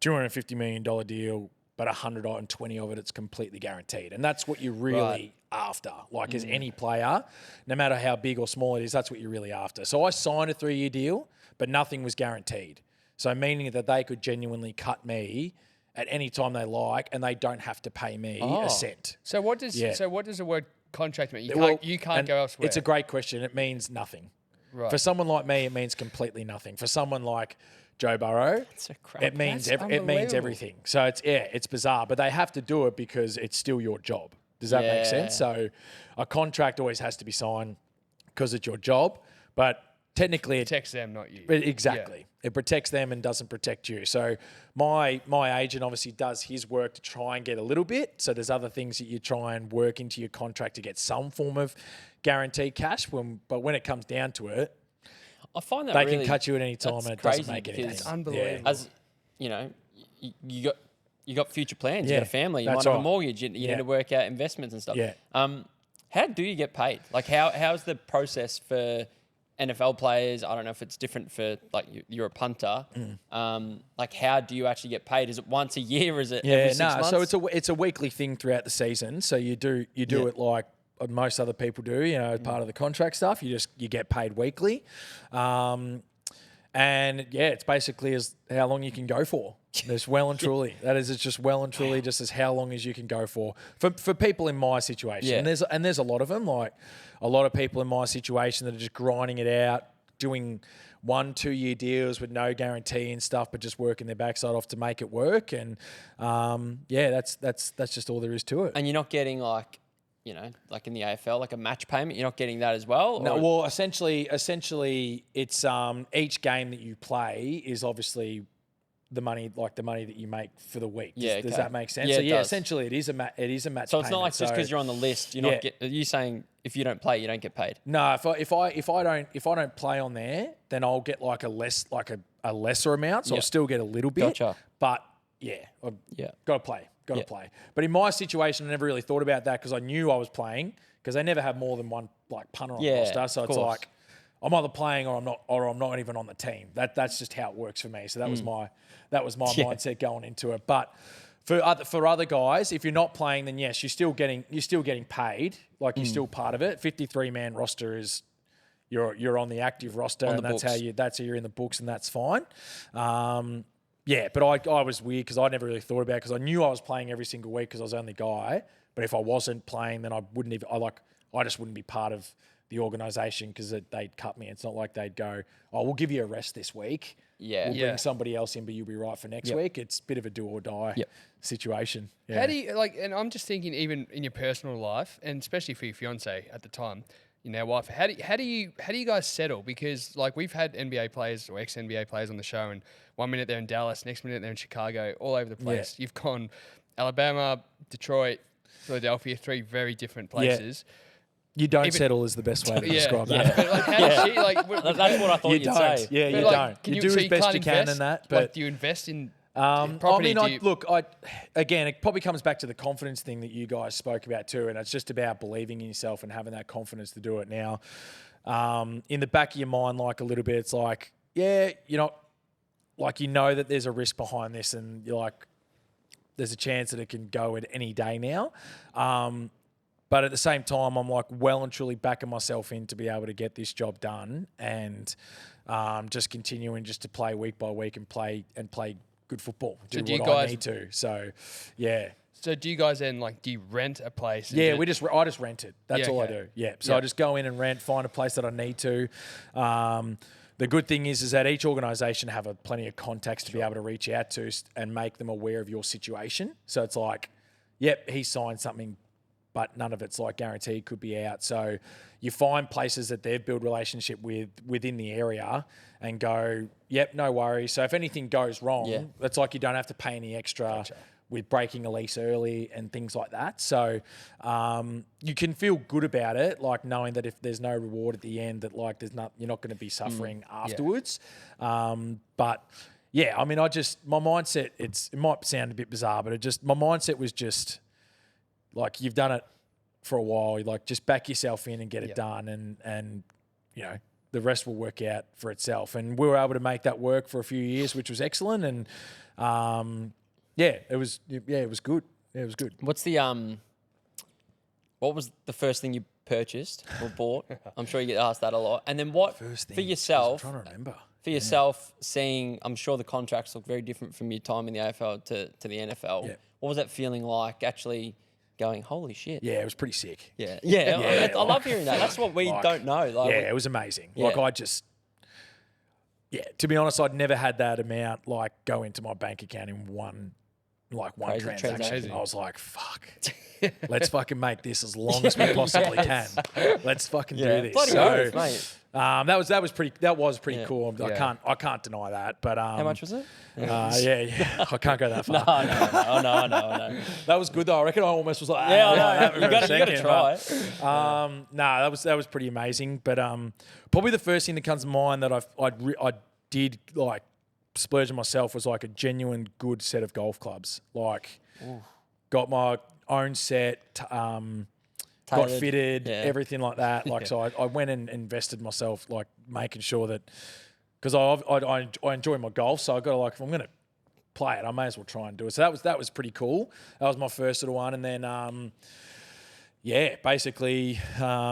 S1: $250 million deal, but 120 of it's completely guaranteed, and that's what you're really after. Like as any player, no matter how big or small it is, that's what you're really after. So I signed a 3-year deal, but nothing was guaranteed. So meaning that they could genuinely cut me at any time they like, and they don't have to pay me a cent.
S3: So what does the word contract mean? You can't go elsewhere.
S1: It's a great question. It means nothing.
S3: Right.
S1: For someone like me, it means completely nothing. For someone like Joe Burrow, it means everything. So it's bizarre, but they have to do it because it's still your job. Does that make
S2: Yeah.
S1: sense? So a contract always has to be signed because it's your job, but technically it
S3: Protects them, not you.
S1: exactly. It protects them and doesn't protect you. So my agent obviously does his work to try and get a little bit. So there's other things that you try and work into your contract to get some form of guaranteed cash. But when it comes down to it,
S2: I find that
S1: they
S2: really,
S1: can cut you at any time
S2: that's
S1: and it doesn't
S2: crazy
S1: make anything.
S2: because
S3: It's unbelievable.
S2: As you know, you got future plans. You
S1: Yeah,
S2: got a family. You
S1: that's
S2: might have a
S1: right.
S2: mortgage. You need to work out investments and stuff.
S1: Yeah.
S2: How do you get paid? Like how's the process for NFL players? I don't know if it's different for like you're a punter. Like how do you actually get paid? Is it once a year? Or is it every 6 months?
S1: So it's a weekly thing throughout the season. So you do it like most other people do, as part of the contract stuff. You get paid weekly. And it's basically as how long you can go for. It's well and truly. It's just well and truly just as how long as you can go for people in my situation.
S2: Yeah.
S1: And there's a lot of them, like a lot of people in my situation that are just grinding it out, doing 1-2 year deals with no guarantee and stuff, but just working their backside off to make it work. And that's just all there is to it.
S2: And you're not getting like in the AFL, like a match payment. You're not getting that as well.
S1: No,
S2: or-
S1: well, essentially, it's each game that you play is obviously the money that you make for the week. Does that make sense?
S2: Yeah,
S1: So
S2: it does.
S1: essentially, it is a match.
S2: So it's not like just because you're on the list, you're not are you saying if you don't play, you don't get paid?
S1: No, if I don't play on there, then I'll get like a lesser amount. So I'll still get a little bit.
S2: Gotcha.
S1: But got to play.
S2: Yeah.
S1: Play. But in my situation, I never really thought about that because I knew I was playing because they never have more than one like punter on the roster. So it's like I'm either playing or I'm not even on the team. That's just how it works for me. So that was my mindset going into it. But for other guys, if you're not playing, then yes, you're still getting paid. Like you're still part of it. 53-man roster is you're on the active roster, and that's how you're in the books, and that's fine. But I was weird because I never really thought about it because I knew I was playing every single week because I was the only guy. But if I wasn't playing, then I just wouldn't be part of the organisation because they'd cut me. It's not like they'd go, "Oh, we'll give you a rest this week. We'll bring somebody else in, but you'll be right for next week." It's a bit of a do or die situation. Yeah.
S3: How do you and I'm just thinking even in your personal life and especially for your fiance at the time, your now wife, how do you guys settle? Because like we've had NBA players or ex-NBA players on the show and 1 minute they're in Dallas, next minute they're in Chicago, all over the place. You've gone Alabama, Detroit, Philadelphia, 3 very different places.
S1: You don't settle is the best way to describe that.
S3: But like, how does she
S2: That's what I thought
S1: You
S2: you'd
S1: don't.
S2: say.
S1: Yeah, you
S3: like,
S1: don't. You do as best you can in that. But
S3: do you invest in
S1: I
S3: property?
S1: mean, again, it probably comes back to the confidence thing that you guys spoke about too, and it's just about believing in yourself and having that confidence to do it. Now, in the back of your mind, like a little bit, it's like, you're not, like that there's a risk behind this, and you're like, there's a chance that it can go at any day now. But at the same time, I'm like well and truly backing myself in to be able to get this job done and just continuing just to play week by week and play good football.
S3: So
S1: do what I need to. So, yeah.
S3: So do you guys then do you rent a place?
S1: Yeah, I just rent it. That's all I
S3: okay.
S1: do. Yeah. So I just go in and rent, find a place that I need to. The good thing is that each organisation have plenty of contacts to be able to reach out to and make them aware of your situation. So it's like, he signed something, but none of it's like guaranteed, could be out. So you find places that they've built relationship within the area and go, no worries. So if anything goes wrong, it's like you don't have to pay any extra with breaking a lease early and things like that. So you can feel good about it, like knowing that if there's no reward at the end, that like you're not going to be suffering afterwards. But yeah, I mean, my mindset, it might sound a bit bizarre, but my mindset was just like, you've done it for a while, like just back yourself in and get it done, and the rest will work out for itself. And we were able to make that work for a few years, which was excellent. And it was good. Yeah, it was good.
S2: What's the what was the first thing you purchased or bought? I'm sure you get asked that a lot. And then what
S1: First thing,
S2: for yourself?
S1: I'm trying to remember.
S2: For yourself, seeing, I'm sure the contracts look very different from your time in the AFL to the NFL.
S1: Yeah.
S2: What was that feeling like actually going, holy shit?
S1: Yeah, it was pretty sick.
S2: Yeah. I love hearing that. That's what we don't know. Like,
S1: it was amazing.
S2: Yeah.
S1: Like to be honest, I'd never had that amount like go into my bank account in one like one
S2: Crazy
S1: transaction.
S3: transaction.
S1: I was like, fuck. Let's fucking make this as long as we possibly can. Let's fucking do this.
S2: Bloody oath, mate.
S1: That was pretty
S2: Yeah.
S1: cool.
S3: Yeah.
S1: I can't deny that. But
S2: How much was it?
S1: yeah. I can't go that far.
S2: No.
S1: That was good though. I reckon I almost was like,
S2: Yeah, I
S1: that
S2: know. You got to
S1: second,
S2: try.
S1: that was pretty amazing. But probably the first thing that comes to mind that I did like splurge on myself was like a genuine good set of golf clubs. Like, got my own set, got
S2: Tailored.
S1: fitted,
S2: Yeah.
S1: everything like that. Like, so I went and invested myself, like making sure that, because I enjoy my golf, so I got to like, if I'm going to play it, I may as well try and do it. So that was pretty cool. That was my first little one, and then basically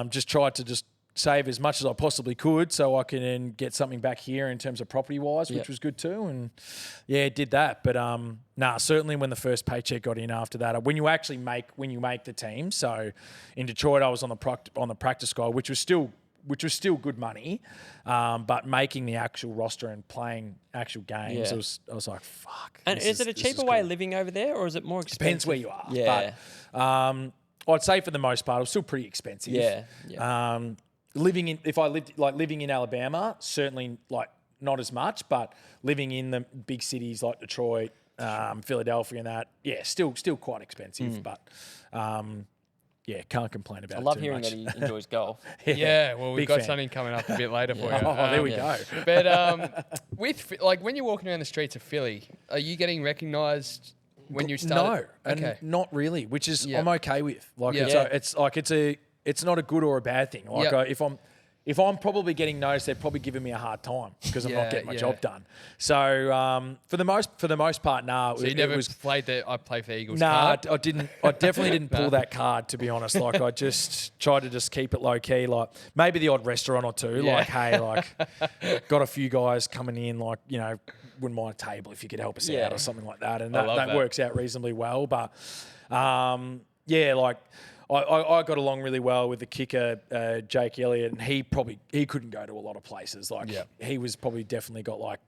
S1: just tried to just save as much as I possibly could so I can get something back here in terms of property wise, which was good too. And did that. But certainly when the first paycheck got in after that, when you make the team. So in Detroit, I was on the practice squad, which was still good money, but making the actual roster and playing actual games, I was like, fuck.
S2: And is it a cheaper way of living over there, or is it more expensive?
S1: Depends where you are.
S2: Yeah.
S1: But I'd say for the most part, it was still pretty expensive.
S2: Yeah.
S1: Living in Alabama, certainly like not as much, but living in the big cities like Detroit, Philadelphia, and that, still quite expensive. But can't complain about it.
S2: I love
S1: too
S2: hearing
S1: much.
S2: that he enjoys golf.
S3: Yeah, well, we've
S1: Big
S3: got
S1: fan.
S3: something coming up a bit later for you.
S1: Oh, there we go.
S3: But with when you're walking around the streets of Philly, are you getting recognised when you start?
S1: No, and not really, which is I'm okay with. Like it's not a good or a bad thing. Like if I'm probably getting noticed, they're probably giving me a hard time because I'm not getting my job done. So for the most part,
S3: So you never played the I play for the Eagles
S1: Nah,
S3: card?
S1: I didn't. I definitely didn't pull that card, to be honest. Like, I just tried to just keep it low key. Like, maybe the odd restaurant or two.
S3: Yeah.
S1: Like, hey, like, got a few guys coming in. Like, wouldn't mind a table if you could help us out or something like that. And that works out reasonably well. But like. I got along really well with the kicker, Jake Elliott, and he couldn't go to a lot of places. Like he was probably definitely got like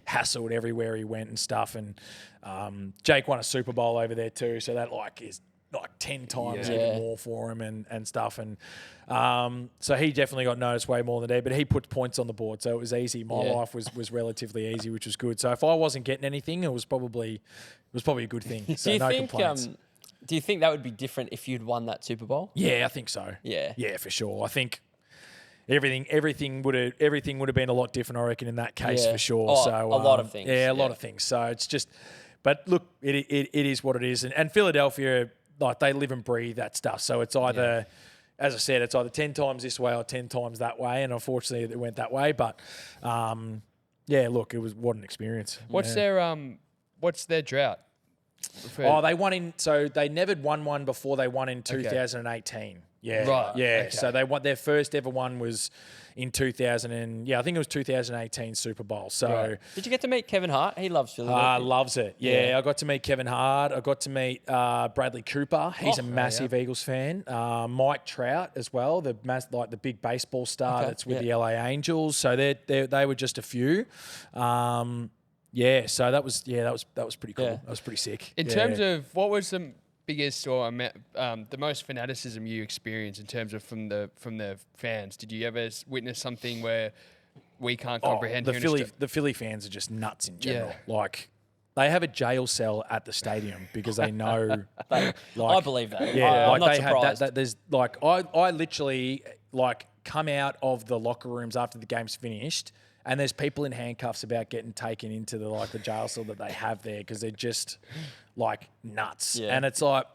S1: hassled everywhere he went and stuff. And Jake won a Super Bowl over there too, so that like is like 10 times even more for him and stuff. And so he definitely got noticed way more than they did, but he put points on the board, so it was easy. My life was relatively easy, which was good. So if I wasn't getting anything, it was probably a good thing. So no complaints.
S2: Do you think that would be different if you'd won that Super Bowl?
S1: Yeah, I think so.
S2: Yeah,
S1: for sure. I think everything would have been a lot different, I reckon, in that case for sure.
S2: Oh,
S1: so
S2: a lot of things.
S1: Yeah, a lot of things. So it's just, but look, it is what it is. And Philadelphia, like, they live and breathe that stuff. So it's either, as I said, it's either 10 times this way or 10 times that way. And unfortunately, it went that way. But look, it was what an experience.
S3: What's their drought?
S1: They won in. So they never won one before they won in 2018. Yeah,
S3: right.
S1: Yeah,
S3: Okay.
S1: so they won their first ever one was in 2000 and I think it was 2018 Super Bowl. So
S2: did you get to meet Kevin Hart? He loves Philadelphia.
S1: Loves it. Yeah, I got to meet Kevin Hart. I got to meet Bradley Cooper. He's a massive Eagles fan. Mike Trout as well, the big baseball star that's with the LA Angels. So they were just a few. So that was pretty cool.
S2: Yeah.
S1: That was pretty sick.
S3: In terms of what was the biggest or the most fanaticism you experienced in terms of from the fans? Did you ever witness something where we can't comprehend?
S1: The Philly fans are just nuts in general. Yeah. Like, they have a jail cell at the stadium because they know.
S2: I believe that.
S1: Yeah,
S2: I'm not surprised.
S1: There's like I literally like come out of the locker rooms after the game's finished. And there's people in handcuffs about getting taken into the jail cell that they have there because they're just like nuts. Yeah. And it's like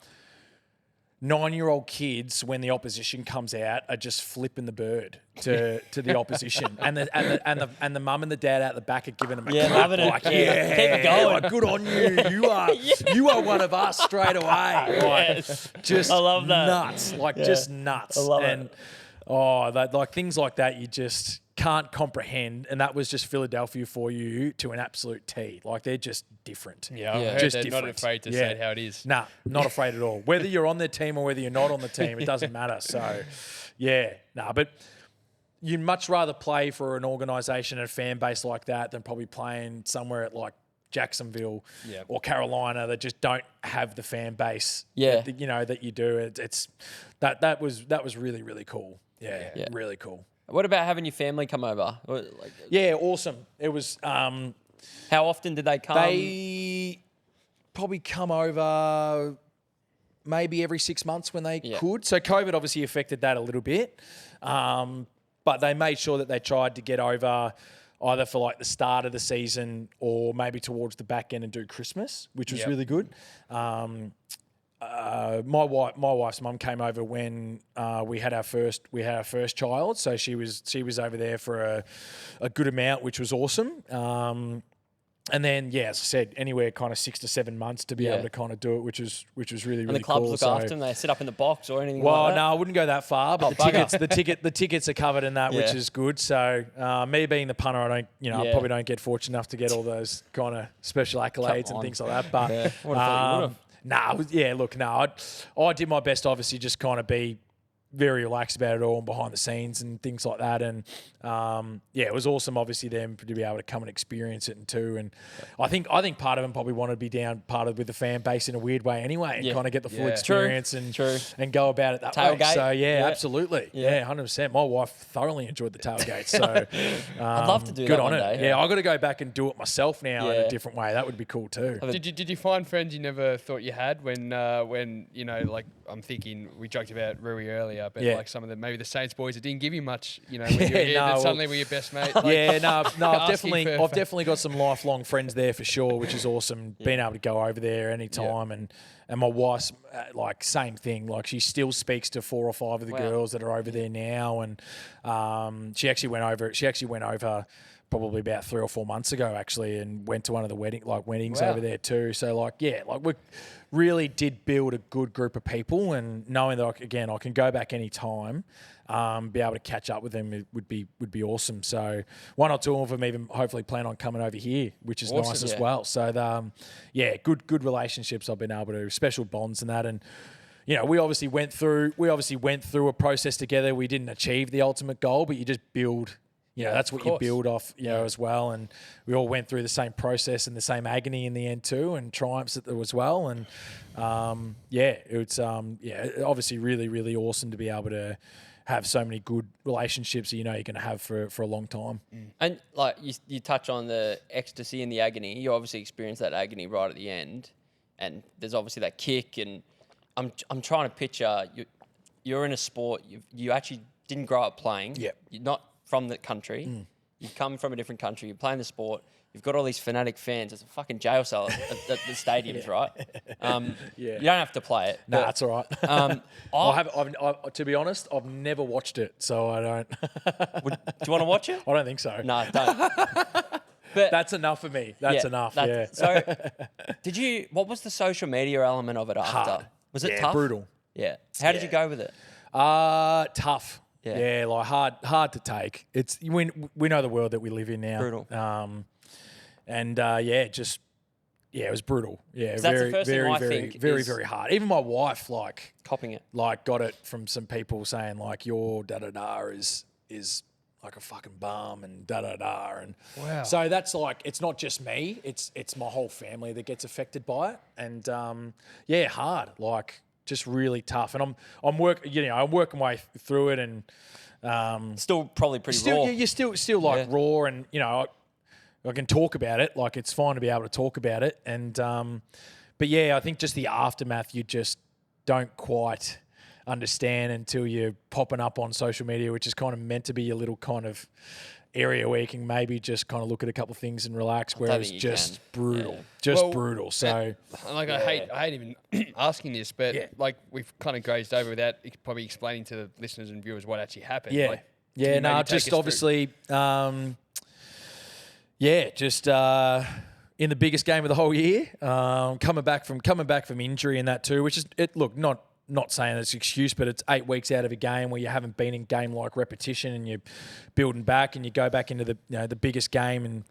S1: 9-year-old kids, when the opposition comes out, are just flipping the bird to the opposition, and the mum and the dad out the back are giving them a clap, like,
S2: keep it going.
S1: Like, good on you. You are one of us straight away. Like, just
S2: I love that.
S1: Nuts, just nuts.
S2: I love it.
S1: Like things like that, you just can't comprehend, and that was just Philadelphia for you to an absolute T. Like, they're just different.
S3: Yeah, I heard
S1: just
S3: they're
S1: different.
S3: not afraid to say it how it is.
S1: Nah, not afraid at all. Whether you're on their team or whether you're not on the team, it doesn't matter. So, but you'd much rather play for an organisation and a fan base like that than probably playing somewhere at like Jacksonville
S3: Yeah.
S1: or Carolina that just don't have the fan base.
S2: Yeah.
S1: That you do. That was really, really cool. Yeah,
S2: Yeah.
S1: really cool.
S2: What about having your family come over?
S1: Yeah, awesome. It was.
S2: How often did they come?
S1: They probably come over maybe every 6 months when they could. So COVID obviously affected that a little bit. But they made sure that they tried to get over either for like the start of the season or maybe towards the back end and do Christmas, which was really good. My wife's mum came over when we had our first child, so she was over there for a good amount, which was awesome. And then, as I said, anywhere kind of 6 to 7 months to be able to kind of do it, which was really, really cool.
S2: And the clubs look after them? They sit up in the box or anything like that?
S1: Well, no, I wouldn't go that far, but the tickets are covered in that, which is good. So me being the punter, I probably don't get fortunate enough to get all those kind of special accolades and things like that. But
S2: I thought you would've.
S1: I did my best, obviously, just kind of be very relaxed about it all and behind the scenes and things like that. And it was awesome, obviously, them to be able to come and experience it too. And I think part of them probably wanted to be down with the fan base in a weird way anyway, and kind of get the full experience and go about it that
S2: tailgate.
S1: way. So absolutely, 100%. My wife thoroughly enjoyed the tailgate. So
S2: I'd love to do
S1: good
S2: that
S1: on
S2: one
S1: it.
S2: day.
S1: Yeah, I got to go back and do it myself now in a different way. That would be cool too.
S3: Did you find friends you never thought you had when like I'm thinking we joked about Rui earlier, but like some of maybe the Saints boys that didn't give you much, when you were here, then suddenly we're your best mate. Like,
S1: I've definitely got some lifelong friends there for sure, which is awesome. Being able to go over there anytime and my wife's like same thing. Like she still speaks to 4 or 5 of the girls that are over there now, and she actually went over probably about 3 or 4 months ago actually, and went to one of the weddings over there too. So we really did build a good group of people, and knowing that I can go back any time, be able to catch up with them would be awesome. So 1 or 2 of them even hopefully plan on coming over here, which is nice as well. So good relationships I've been able to, special bonds and that. And we obviously went through a process together. We didn't achieve the ultimate goal, but you just build. That's what you build off, as well. And we all went through the same process and the same agony in the end too, and triumphs as well. And it's obviously really, really awesome to be able to have so many good relationships that you're going to have for a long time.
S2: And like you touch on the ecstasy and the agony. You obviously experienced that agony right at the end, and there's obviously that kick. And I'm trying to picture you're in a sport you actually didn't grow up playing.
S1: Yep.
S2: You're not from the country. You've come from a different country. You're playing the sport. You've got all these fanatic fans. It's a fucking jail cell at the stadiums, right? You don't have to play it.
S1: No, that's all right. To be honest, I've never watched it, so I don't.
S2: Do you want to watch it?
S1: I don't think so.
S2: No, don't. But
S1: that's enough for me. That's enough.
S2: So, what was the social media element of it after?
S1: Hard.
S2: Was it tough?
S1: Brutal.
S2: Yeah. How did you go with it?
S1: Tough.
S2: Yeah.
S1: Hard to take. It's we know the world that we live in now.
S2: Brutal.
S1: It was brutal. Yeah,
S2: very,
S1: very hard. Even my wife,
S2: copping it,
S1: got it from some people saying your da-da-da is like a fucking bum and da-da-da. And
S3: wow.
S1: So that's it's not just me, it's my whole family that gets affected by it. And hard, just really tough. And I'm working my way through it, and
S2: still probably pretty raw.
S1: You're still raw, and I can talk about it. It's fine to be able to talk about it. And but I think just the aftermath you just don't quite understand until you're popping up on social media, which is kind of meant to be a little kind of area where you can maybe just kind of look at a couple of things and relax, whereas just brutal. Brutal. So
S3: I hate even asking this, but we've kind of grazed over without probably explaining to the listeners and viewers what actually happened.
S1: Just obviously in the biggest game of the whole year, coming back from injury and that too, which is not saying it's an excuse, but it's 8 weeks out of a game where you haven't been in game-like repetition, and you're building back, and you go back into the biggest game, and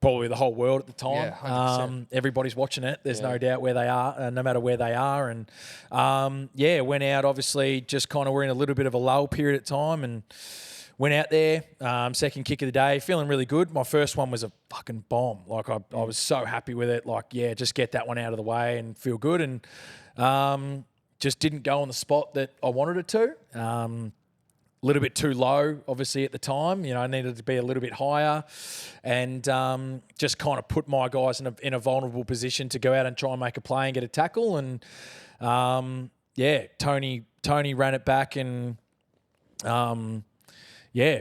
S1: probably the whole world at the time.
S3: Yeah,
S1: everybody's watching it. There's no doubt where they are, no matter where they are. And went out, obviously, just kind of we're in a little bit of a lull period at time, and went out there, second kick of the day, feeling really good. My first one was a fucking bomb. Like I was so happy with it. Like, yeah, just get that one out of the way and feel good. And just didn't go on the spot that I wanted it to. A little bit too low, obviously, at the time. You know, I needed to be a little bit higher, and just kind of put my guys in a vulnerable position to go out and try and make a play and get a tackle. And Tony ran it back and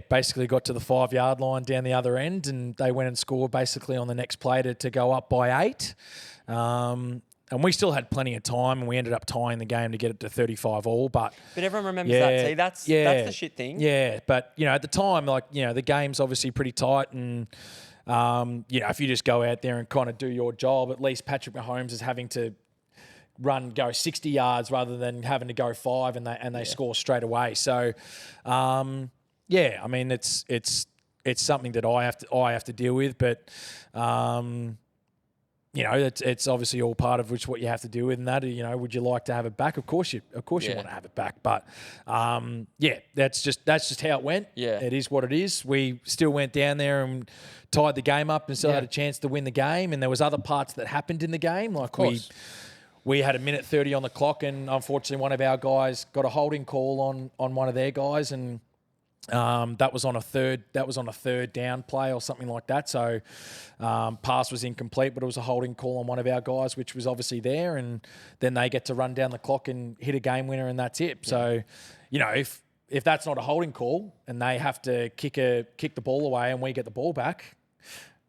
S1: basically got to the 5-yard line down the other end, and they went and scored basically on the next play to go up by 8. And we still had plenty of time, and we ended up tying the game to get it to 35 all. But
S2: everyone remembers that. See, that's the shit thing.
S1: Yeah, but at the time, the game's obviously pretty tight, and if you just go out there and kind of do your job, at least Patrick Mahomes is having to go 60 yards rather than having to go 5, and they score straight away. So, I mean, it's something that I have to deal with, but. It's obviously all part of what you have to do with, and that, would you like to have it back? Of course you want to have it back, but that's just how it went.
S2: Yeah,
S1: it is what it is. We still went down there and tied the game up and still had a chance to win the game. And there was other parts that happened in the game, like we had a minute 30 on the clock, and unfortunately one of our guys got a holding call on one of their guys, and that was on a third down play or something like that. So pass was incomplete, but it was a holding call on one of our guys, which was obviously there. And then they get to run down the clock and hit a game winner, and that's it. So, if that's not a holding call and they have to kick the ball away and we get the ball back,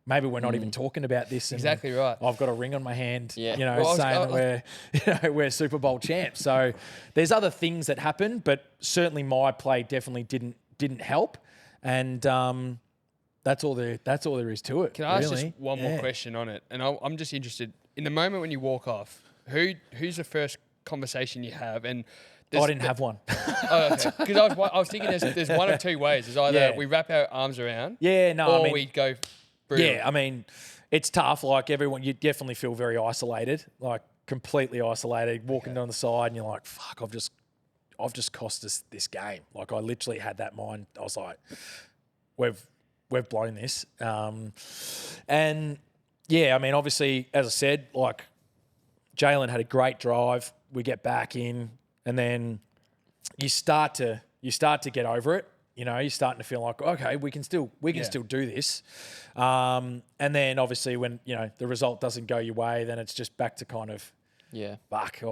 S1: maybe we're not even talking about this. And
S3: exactly right.
S1: I've got a ring on my hand, saying that we're Super Bowl champs. So there's other things that happen, but certainly my play definitely didn't help, and that's all there is to it.
S3: Can I ask just one more question on it? And I'm just interested in the moment when you walk off. Who's the first conversation you have? And
S1: I didn't have one.
S3: Because I was thinking there's one of two ways. There's either we wrap our arms around, or we go. Brutal.
S1: Yeah, I mean, it's tough. Like everyone, you definitely feel very isolated, like completely isolated. Walking down the side, and you're like, "Fuck, I've just cost us this game." Like I literally had that mind. I was like, we've blown this. And yeah, I mean, obviously, as I said, like Jalen had a great drive. We get back in, and then you start to get over it. You're starting to feel like, okay, we can still do this. And then obviously when the result doesn't go your way, then it's just back to kind of fuck,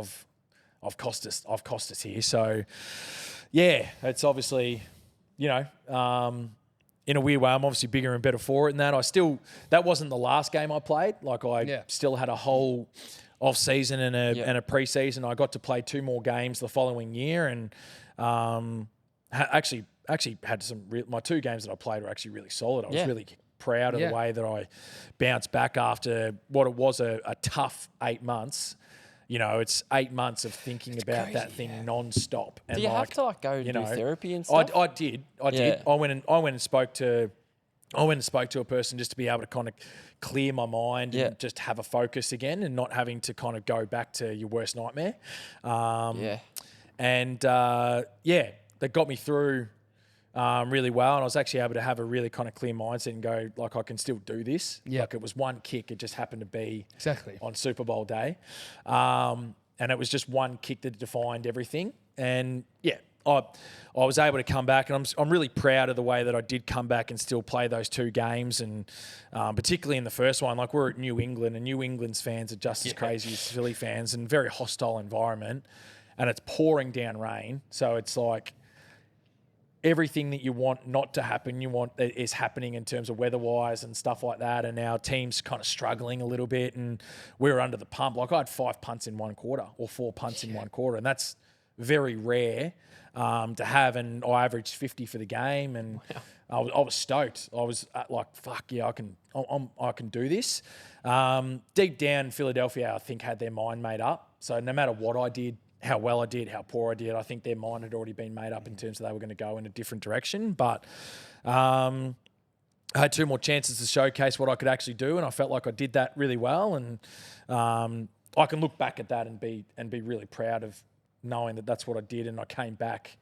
S1: I've cost us here. So, yeah, it's obviously, in a weird way, I'm obviously bigger and better for it. And that wasn't the last game I played. Like I still had a whole off season and a preseason. I got to play 2 more games the following year, and actually had my 2 games that I played were actually really solid. I was really proud of the way that I bounced back after what it was a tough 8 months. It's 8 months of thinking about that thing non-stop. And
S2: do you have to go do therapy and stuff?
S1: I did. I went and spoke to a person just to be able to kind of clear my mind and just have a focus again, and not having to kind of go back to your worst nightmare. And that got me through really well, and I was actually able to have a really kind of clear mindset and go, like, I can still do this. Like, it was one kick, it just happened to be on Super Bowl day, and it was just one kick that defined everything. And I was able to come back, and I'm really proud of the way that I did come back and still play those 2 games, and particularly in the first one, like we're at New England, and New England's fans are just as crazy as Philly fans, and very hostile environment, and it's pouring down rain, so it's like everything that you want not to happen, is happening in terms of weather-wise and stuff like that. And our team's kind of struggling a little bit, and we were under the pump. Like I had 5 punts in one quarter, or 4 punts in one quarter, and that's very rare to have. And I averaged 50 for the game, and I was stoked. I was like, "Fuck yeah, I can do this." Deep down, Philadelphia, I think, had their mind made up. So no matter what I did, how well I did, how poor I did, I think their mind had already been made up in terms of they were going to go in a different direction. But I had 2 more chances to showcase what I could actually do, and I felt like I did that really well. And I can look back at that and be really proud of knowing that that's what I did, and I came back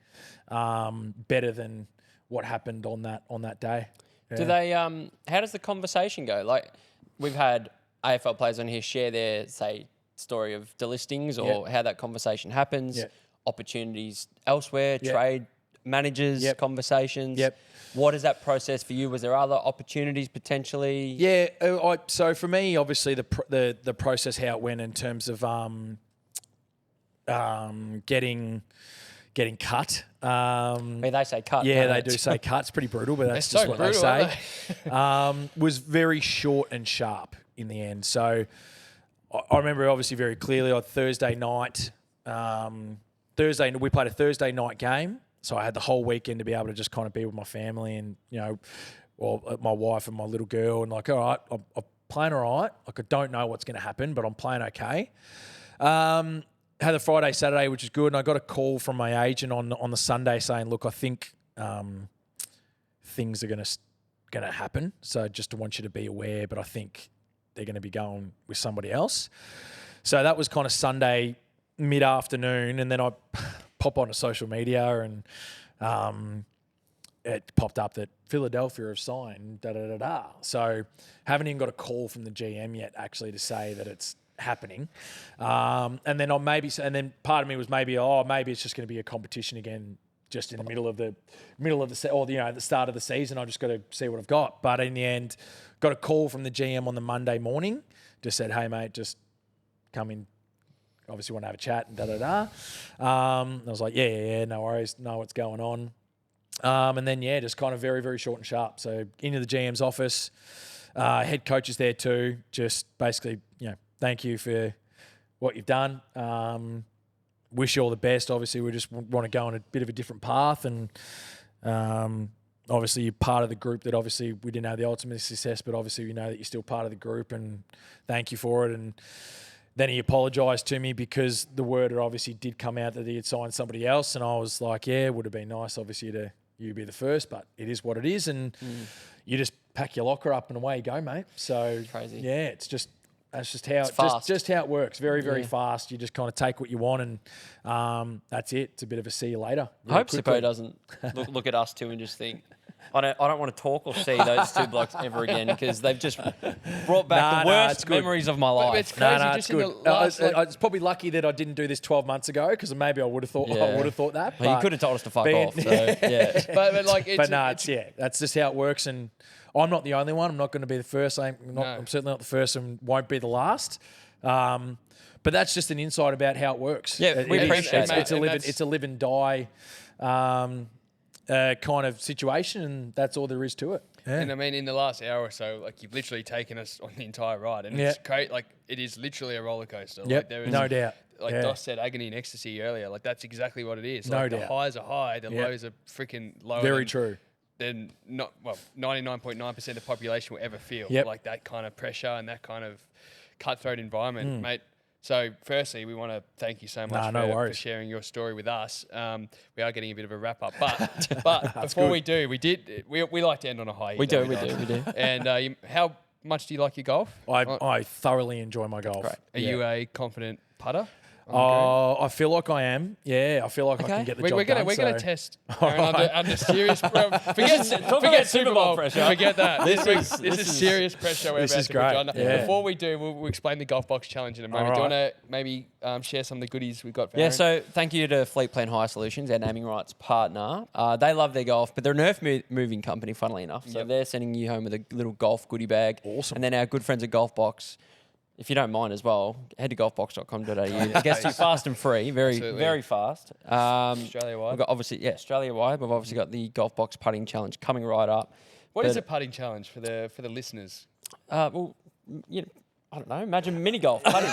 S1: better than what happened on that day. Yeah.
S2: Do they? How does the conversation go? Like, we've had AFL players on here share their story of delistings or how that conversation happens, opportunities elsewhere, trade managers, conversations. What is that process for you? Was there other opportunities potentially?
S1: Yeah. So for me, obviously the process, how it went in terms of getting cut.
S2: I mean, they say cut.
S1: Yeah, they do say cut. It's pretty brutal, but that's just
S3: so
S1: what
S3: brutal,
S1: they say. Was very short and sharp in the end. So I remember obviously very clearly on Thursday night. We played a Thursday night game, so I had the whole weekend to be able to just kind of be with my family and my wife and my little girl, and like, all right, I'm playing all right. Like, I don't know what's going to happen, but I'm playing okay. Had a Friday, Saturday, which is good, and I got a call from my agent on the Sunday saying, look, I think things are going to happen, so just want you to be aware, but I think they're going to be going with somebody else. So that was kind of Sunday mid-afternoon, and then I pop onto social media and it popped up that Philadelphia have signed, da-da-da-da. So haven't even got a call from the GM yet actually to say that it's happening. And then part of me was maybe it's just going to be a competition again, just in the middle of the at the start of the season. I just got to see what I've got. But in the end, got a call from the GM on the Monday morning. Just said, hey mate, just come in. Obviously want to have a chat and da-da-da. I was like, yeah, no worries, know what's going on. And then just kind of very, very short and sharp. So into the GM's office, head coach is there too. Just basically, thank you for what you've done. Wish you all the best. Obviously, we just want to go on a bit of a different path, and obviously you're part of the group that obviously we didn't have the ultimate success, but obviously we know that you're still part of the group, and thank you for it. And then he apologised to me because the word obviously did come out that he had signed somebody else, and I was like, yeah, it would have been nice obviously to you be the first, but it is what it is, and you just pack your locker up and away you go, mate. So
S2: crazy.
S1: Yeah, that's just how just how it works. Very, very fast. You just kind of take what you want, and that's it. It's a bit of a see you later.
S2: I hope Sipo doesn't look at us two and just think, I don't want to talk or see those two blokes ever again, because they've just brought back the worst memories of my life.
S3: It's crazy.
S1: It's good. It's probably lucky that I didn't do this 12 months ago, because maybe I would have thought that.
S2: Well, you could have told us to fuck off. So, yeah.
S1: That's just how it works, and I'm not the only one. I'm not going to be the first. I'm certainly not the first, and won't be the last. But that's just an insight about how it works.
S2: Yeah, we appreciate it.
S1: It's a live and die kind of situation, and that's all there is to it. Yeah.
S3: And I mean, in the last hour or so, like, you've literally taken us on the entire ride, and it's great. Like, it is literally a roller coaster.
S1: Yep,
S3: like, there is,
S1: no doubt.
S3: Like Dos said, agony and ecstasy earlier. Like, that's exactly what it is.
S1: No
S3: like,
S1: doubt.
S3: The highs are high, the lows are freaking low.
S1: Very true.
S3: Then 99.9% of the population will ever feel like that kind of pressure and that kind of cutthroat environment, mate. So, firstly, we want to thank you so much for sharing your story with us. We are getting a bit of a wrap up, but before we do, we like to end on a high.
S2: We do.
S3: And how much do you like your golf?
S1: I thoroughly enjoy my golf.
S3: Great. Are you a confident putter?
S1: I feel like I am. Yeah, I feel like I can get the job done.
S3: We're going to test Arryn under serious pressure. Forget Super Bowl pressure. Forget that. This is serious pressure. We're about to put you under.
S1: Yeah.
S3: Before we do, we'll explain the Golf Box Challenge in a moment. Do you want to maybe share some of the goodies we've got for Arryn?
S2: So thank you to Fleet Plan Hire Solutions, our naming rights partner. They love their golf, but they're an earth-moving company, funnily enough. So they're sending you home with a little golf goodie bag. Awesome. And then our good friends at Golf Box, if you don't mind as well, head to golfbox.com.au. It gets you fast and free, very fast.
S3: Australia-wide.
S2: We've got Australia-wide. We've obviously got the Golf Box Putting Challenge coming right up.
S3: What is a putting challenge for the listeners?
S2: I don't know. Imagine mini golf putting.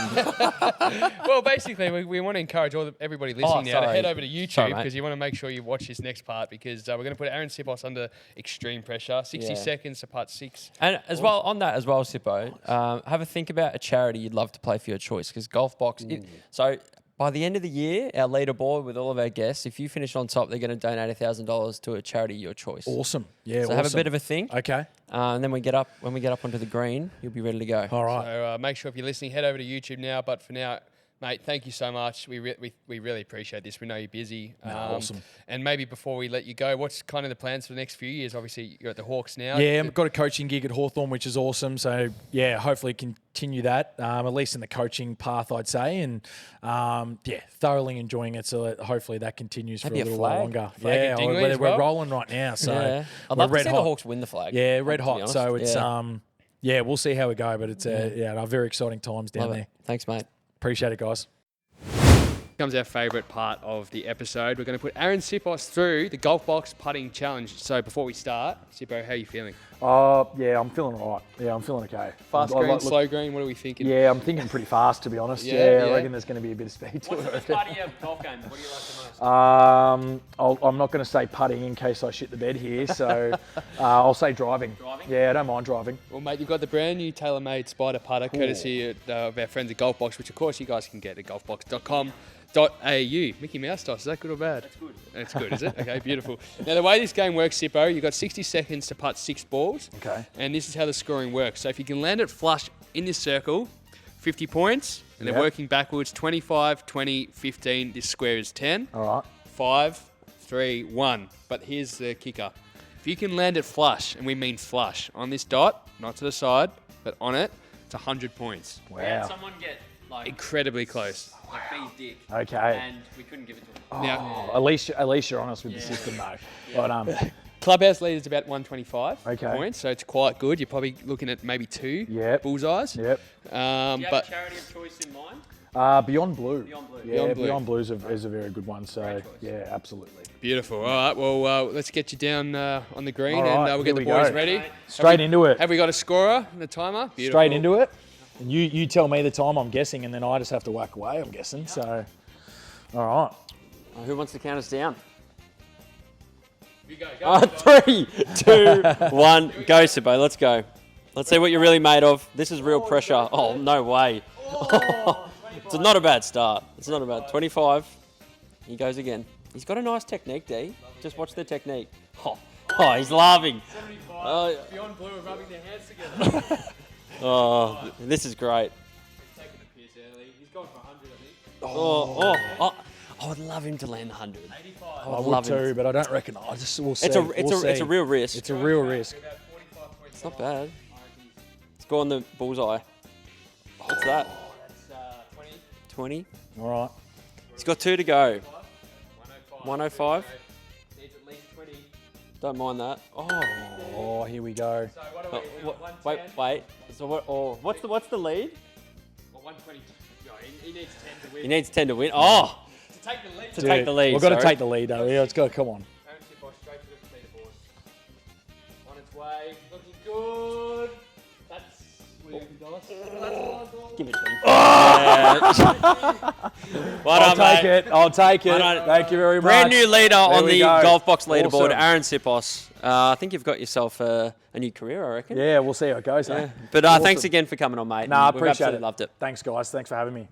S3: Well, basically, we want to encourage everybody listening now to head over to YouTube, because you want to make sure you watch this next part, because we're going to put Arryn Siposs under extreme pressure. 60 seconds to putt 6.
S2: And as well, on that as well, Sippo, have a think about a charity you'd love to play for your choice, because Golf Box. So by the end of the year, our leaderboard with all of our guests, if you finish on top, they're going to donate $1,000 to a charity of your choice.
S1: Awesome. Yeah.
S2: So have a bit of a think.
S1: Okay.
S2: And then when we get up onto the green, you'll be ready to go.
S1: All right.
S3: So make sure if you're listening, head over to YouTube now. But for now, Mate, thank you so much. We really appreciate this. We know you're busy.
S1: Awesome.
S3: And maybe before we let you go, what's kind of the plans for the next few years? Obviously, you're at the Hawks now.
S1: Yeah, I've got a coaching gig at Hawthorn, which is awesome. So, yeah, hopefully continue that, at least in the coaching path, I'd say. And, thoroughly enjoying it. So hopefully that continues for a little while longer.
S3: Flag
S1: Yeah,
S3: and Dingley as well?
S1: we're rolling right now. So
S2: I'd
S1: we're
S2: love to
S1: red
S2: see
S1: hot.
S2: the Hawks win the flag.
S1: Yeah, red
S2: to be
S1: hot.
S2: honest.
S1: So it's, we'll see how we go. But it's, very exciting times down there.
S2: Thanks, mate.
S1: Appreciate it, guys.
S3: Comes our favourite part of the episode. We're going to put Arryn Siposs through the golf box putting challenge. So before we start, Sippo, how are you feeling?
S1: Yeah, I'm feeling all right. Yeah, I'm feeling okay.
S3: Fast green, slow green, what are we thinking?
S1: Yeah, I'm thinking pretty fast, to be honest.
S3: Yeah.
S1: I reckon there's going to be a bit of speed to it.
S2: What's the part of your golf game? What do you like the most?
S1: I'm not going to say putting in case I shit the bed here, so I'll say driving.
S2: Driving?
S1: Yeah, I don't mind driving.
S3: Well, mate, you've got the brand new tailor-made Spider putter, courtesy of our friends at Golfbox, which of course you guys can get at golfbox.com.au. Mickey Mouse toss, is that good or bad?
S2: That's good.
S3: That's good, is it? Okay, beautiful. Now, the way this game works, Sippo, you've got 60 seconds to putt 6 balls.
S1: Okay.
S3: And this is how the scoring works. So if you can land it flush in this circle, 50 points. And they're working backwards, 25, 20, 15. This square is 10.
S1: All right.
S3: 5, 3, 1. But here's the kicker. If you can land it flush, and we mean flush, on this dot, not to the side, but on it, it's 100 points.
S1: Wow.
S2: Someone get
S3: Incredibly close.
S2: like B's dick.
S1: Okay.
S2: And we couldn't give it to him.
S3: Now,
S1: At least you're honest with the system, though. But
S3: Clubhouse lead is about 125
S1: Okay.
S3: points, so it's quite good. You're probably looking at maybe 2
S1: Yep.
S3: bullseyes.
S1: yep.
S2: Do you have
S3: But
S2: a charity of choice in mind?
S1: Beyond Blue.
S2: Beyond Blue.
S1: Yeah,
S3: Beyond Blue.
S1: Beyond Blue is a very good one. So yeah, absolutely.
S3: beautiful. All right, well, let's get you down on the green,
S1: All right,
S3: and we'll get
S1: here
S3: the
S1: we
S3: boys
S1: go.
S3: ready.
S1: Straight into it.
S3: Have we got a scorer and a timer? Beautiful.
S1: Straight into it. And you tell me the time, I'm guessing, and then I just have to whack away, I'm guessing. So, all right.
S2: Who wants to count us down?
S3: You go.
S2: 3, 2, 1, go, Sippo. Let's go. Let's see what you're really made of. This is real pressure. Oh, no way. It's not a bad start. It's not a bad 25. He goes again. He's got a nice technique, D. Just watch the technique. Oh, he's laughing.
S3: 75. Beyond Blue are rubbing their hands together.
S2: Oh, this is great.
S3: He's taking a piss early. He's gone for 100, I think.
S2: Oh, I would love him to land 100.
S3: 85.
S1: I would
S2: love him.
S1: too, but I don't reckon. I just we'll see.
S2: It's a
S1: We'll see.
S2: real risk.
S1: It's a real risk.
S3: About 45 points.
S2: It's not bad. Let's go on the bullseye. What's that?
S3: That's 20.
S2: 20.
S1: All right.
S2: He's got 2 to go.
S3: 105.
S2: 105.
S3: Needs at least 20.
S2: Don't mind that.
S1: Oh, here we go.
S3: So what are we?
S2: Wait.
S3: 110
S2: So what? Oh, what's the lead?
S3: or 120? No, he needs 10 to win.
S2: He needs 10 to win. Oh,
S3: to take the lead.
S2: to take the lead.
S1: We've got to
S2: sorry.
S1: take the lead, though. Yeah, let's go. Come on.
S3: Arryn Siposs straight to the leaderboard. On its way, looking good. That's William Doss.
S2: Give it to him.
S1: I'll take it. I'll take it.
S2: Well done.
S1: Thank you very much.
S2: Brand new leader
S1: There
S2: on
S1: we
S2: the
S1: go.
S2: golf box leaderboard,
S1: Awesome.
S2: Arryn Siposs. I think you've got yourself a new career, I reckon.
S1: Yeah, we'll see how it goes.
S2: Yeah.
S1: Eh?
S2: But
S1: Awesome.
S2: thanks again for coming on, mate.
S1: Nah,
S2: We've
S1: appreciate
S2: absolutely
S1: it.
S2: loved it.
S1: Thanks, guys. Thanks for having me.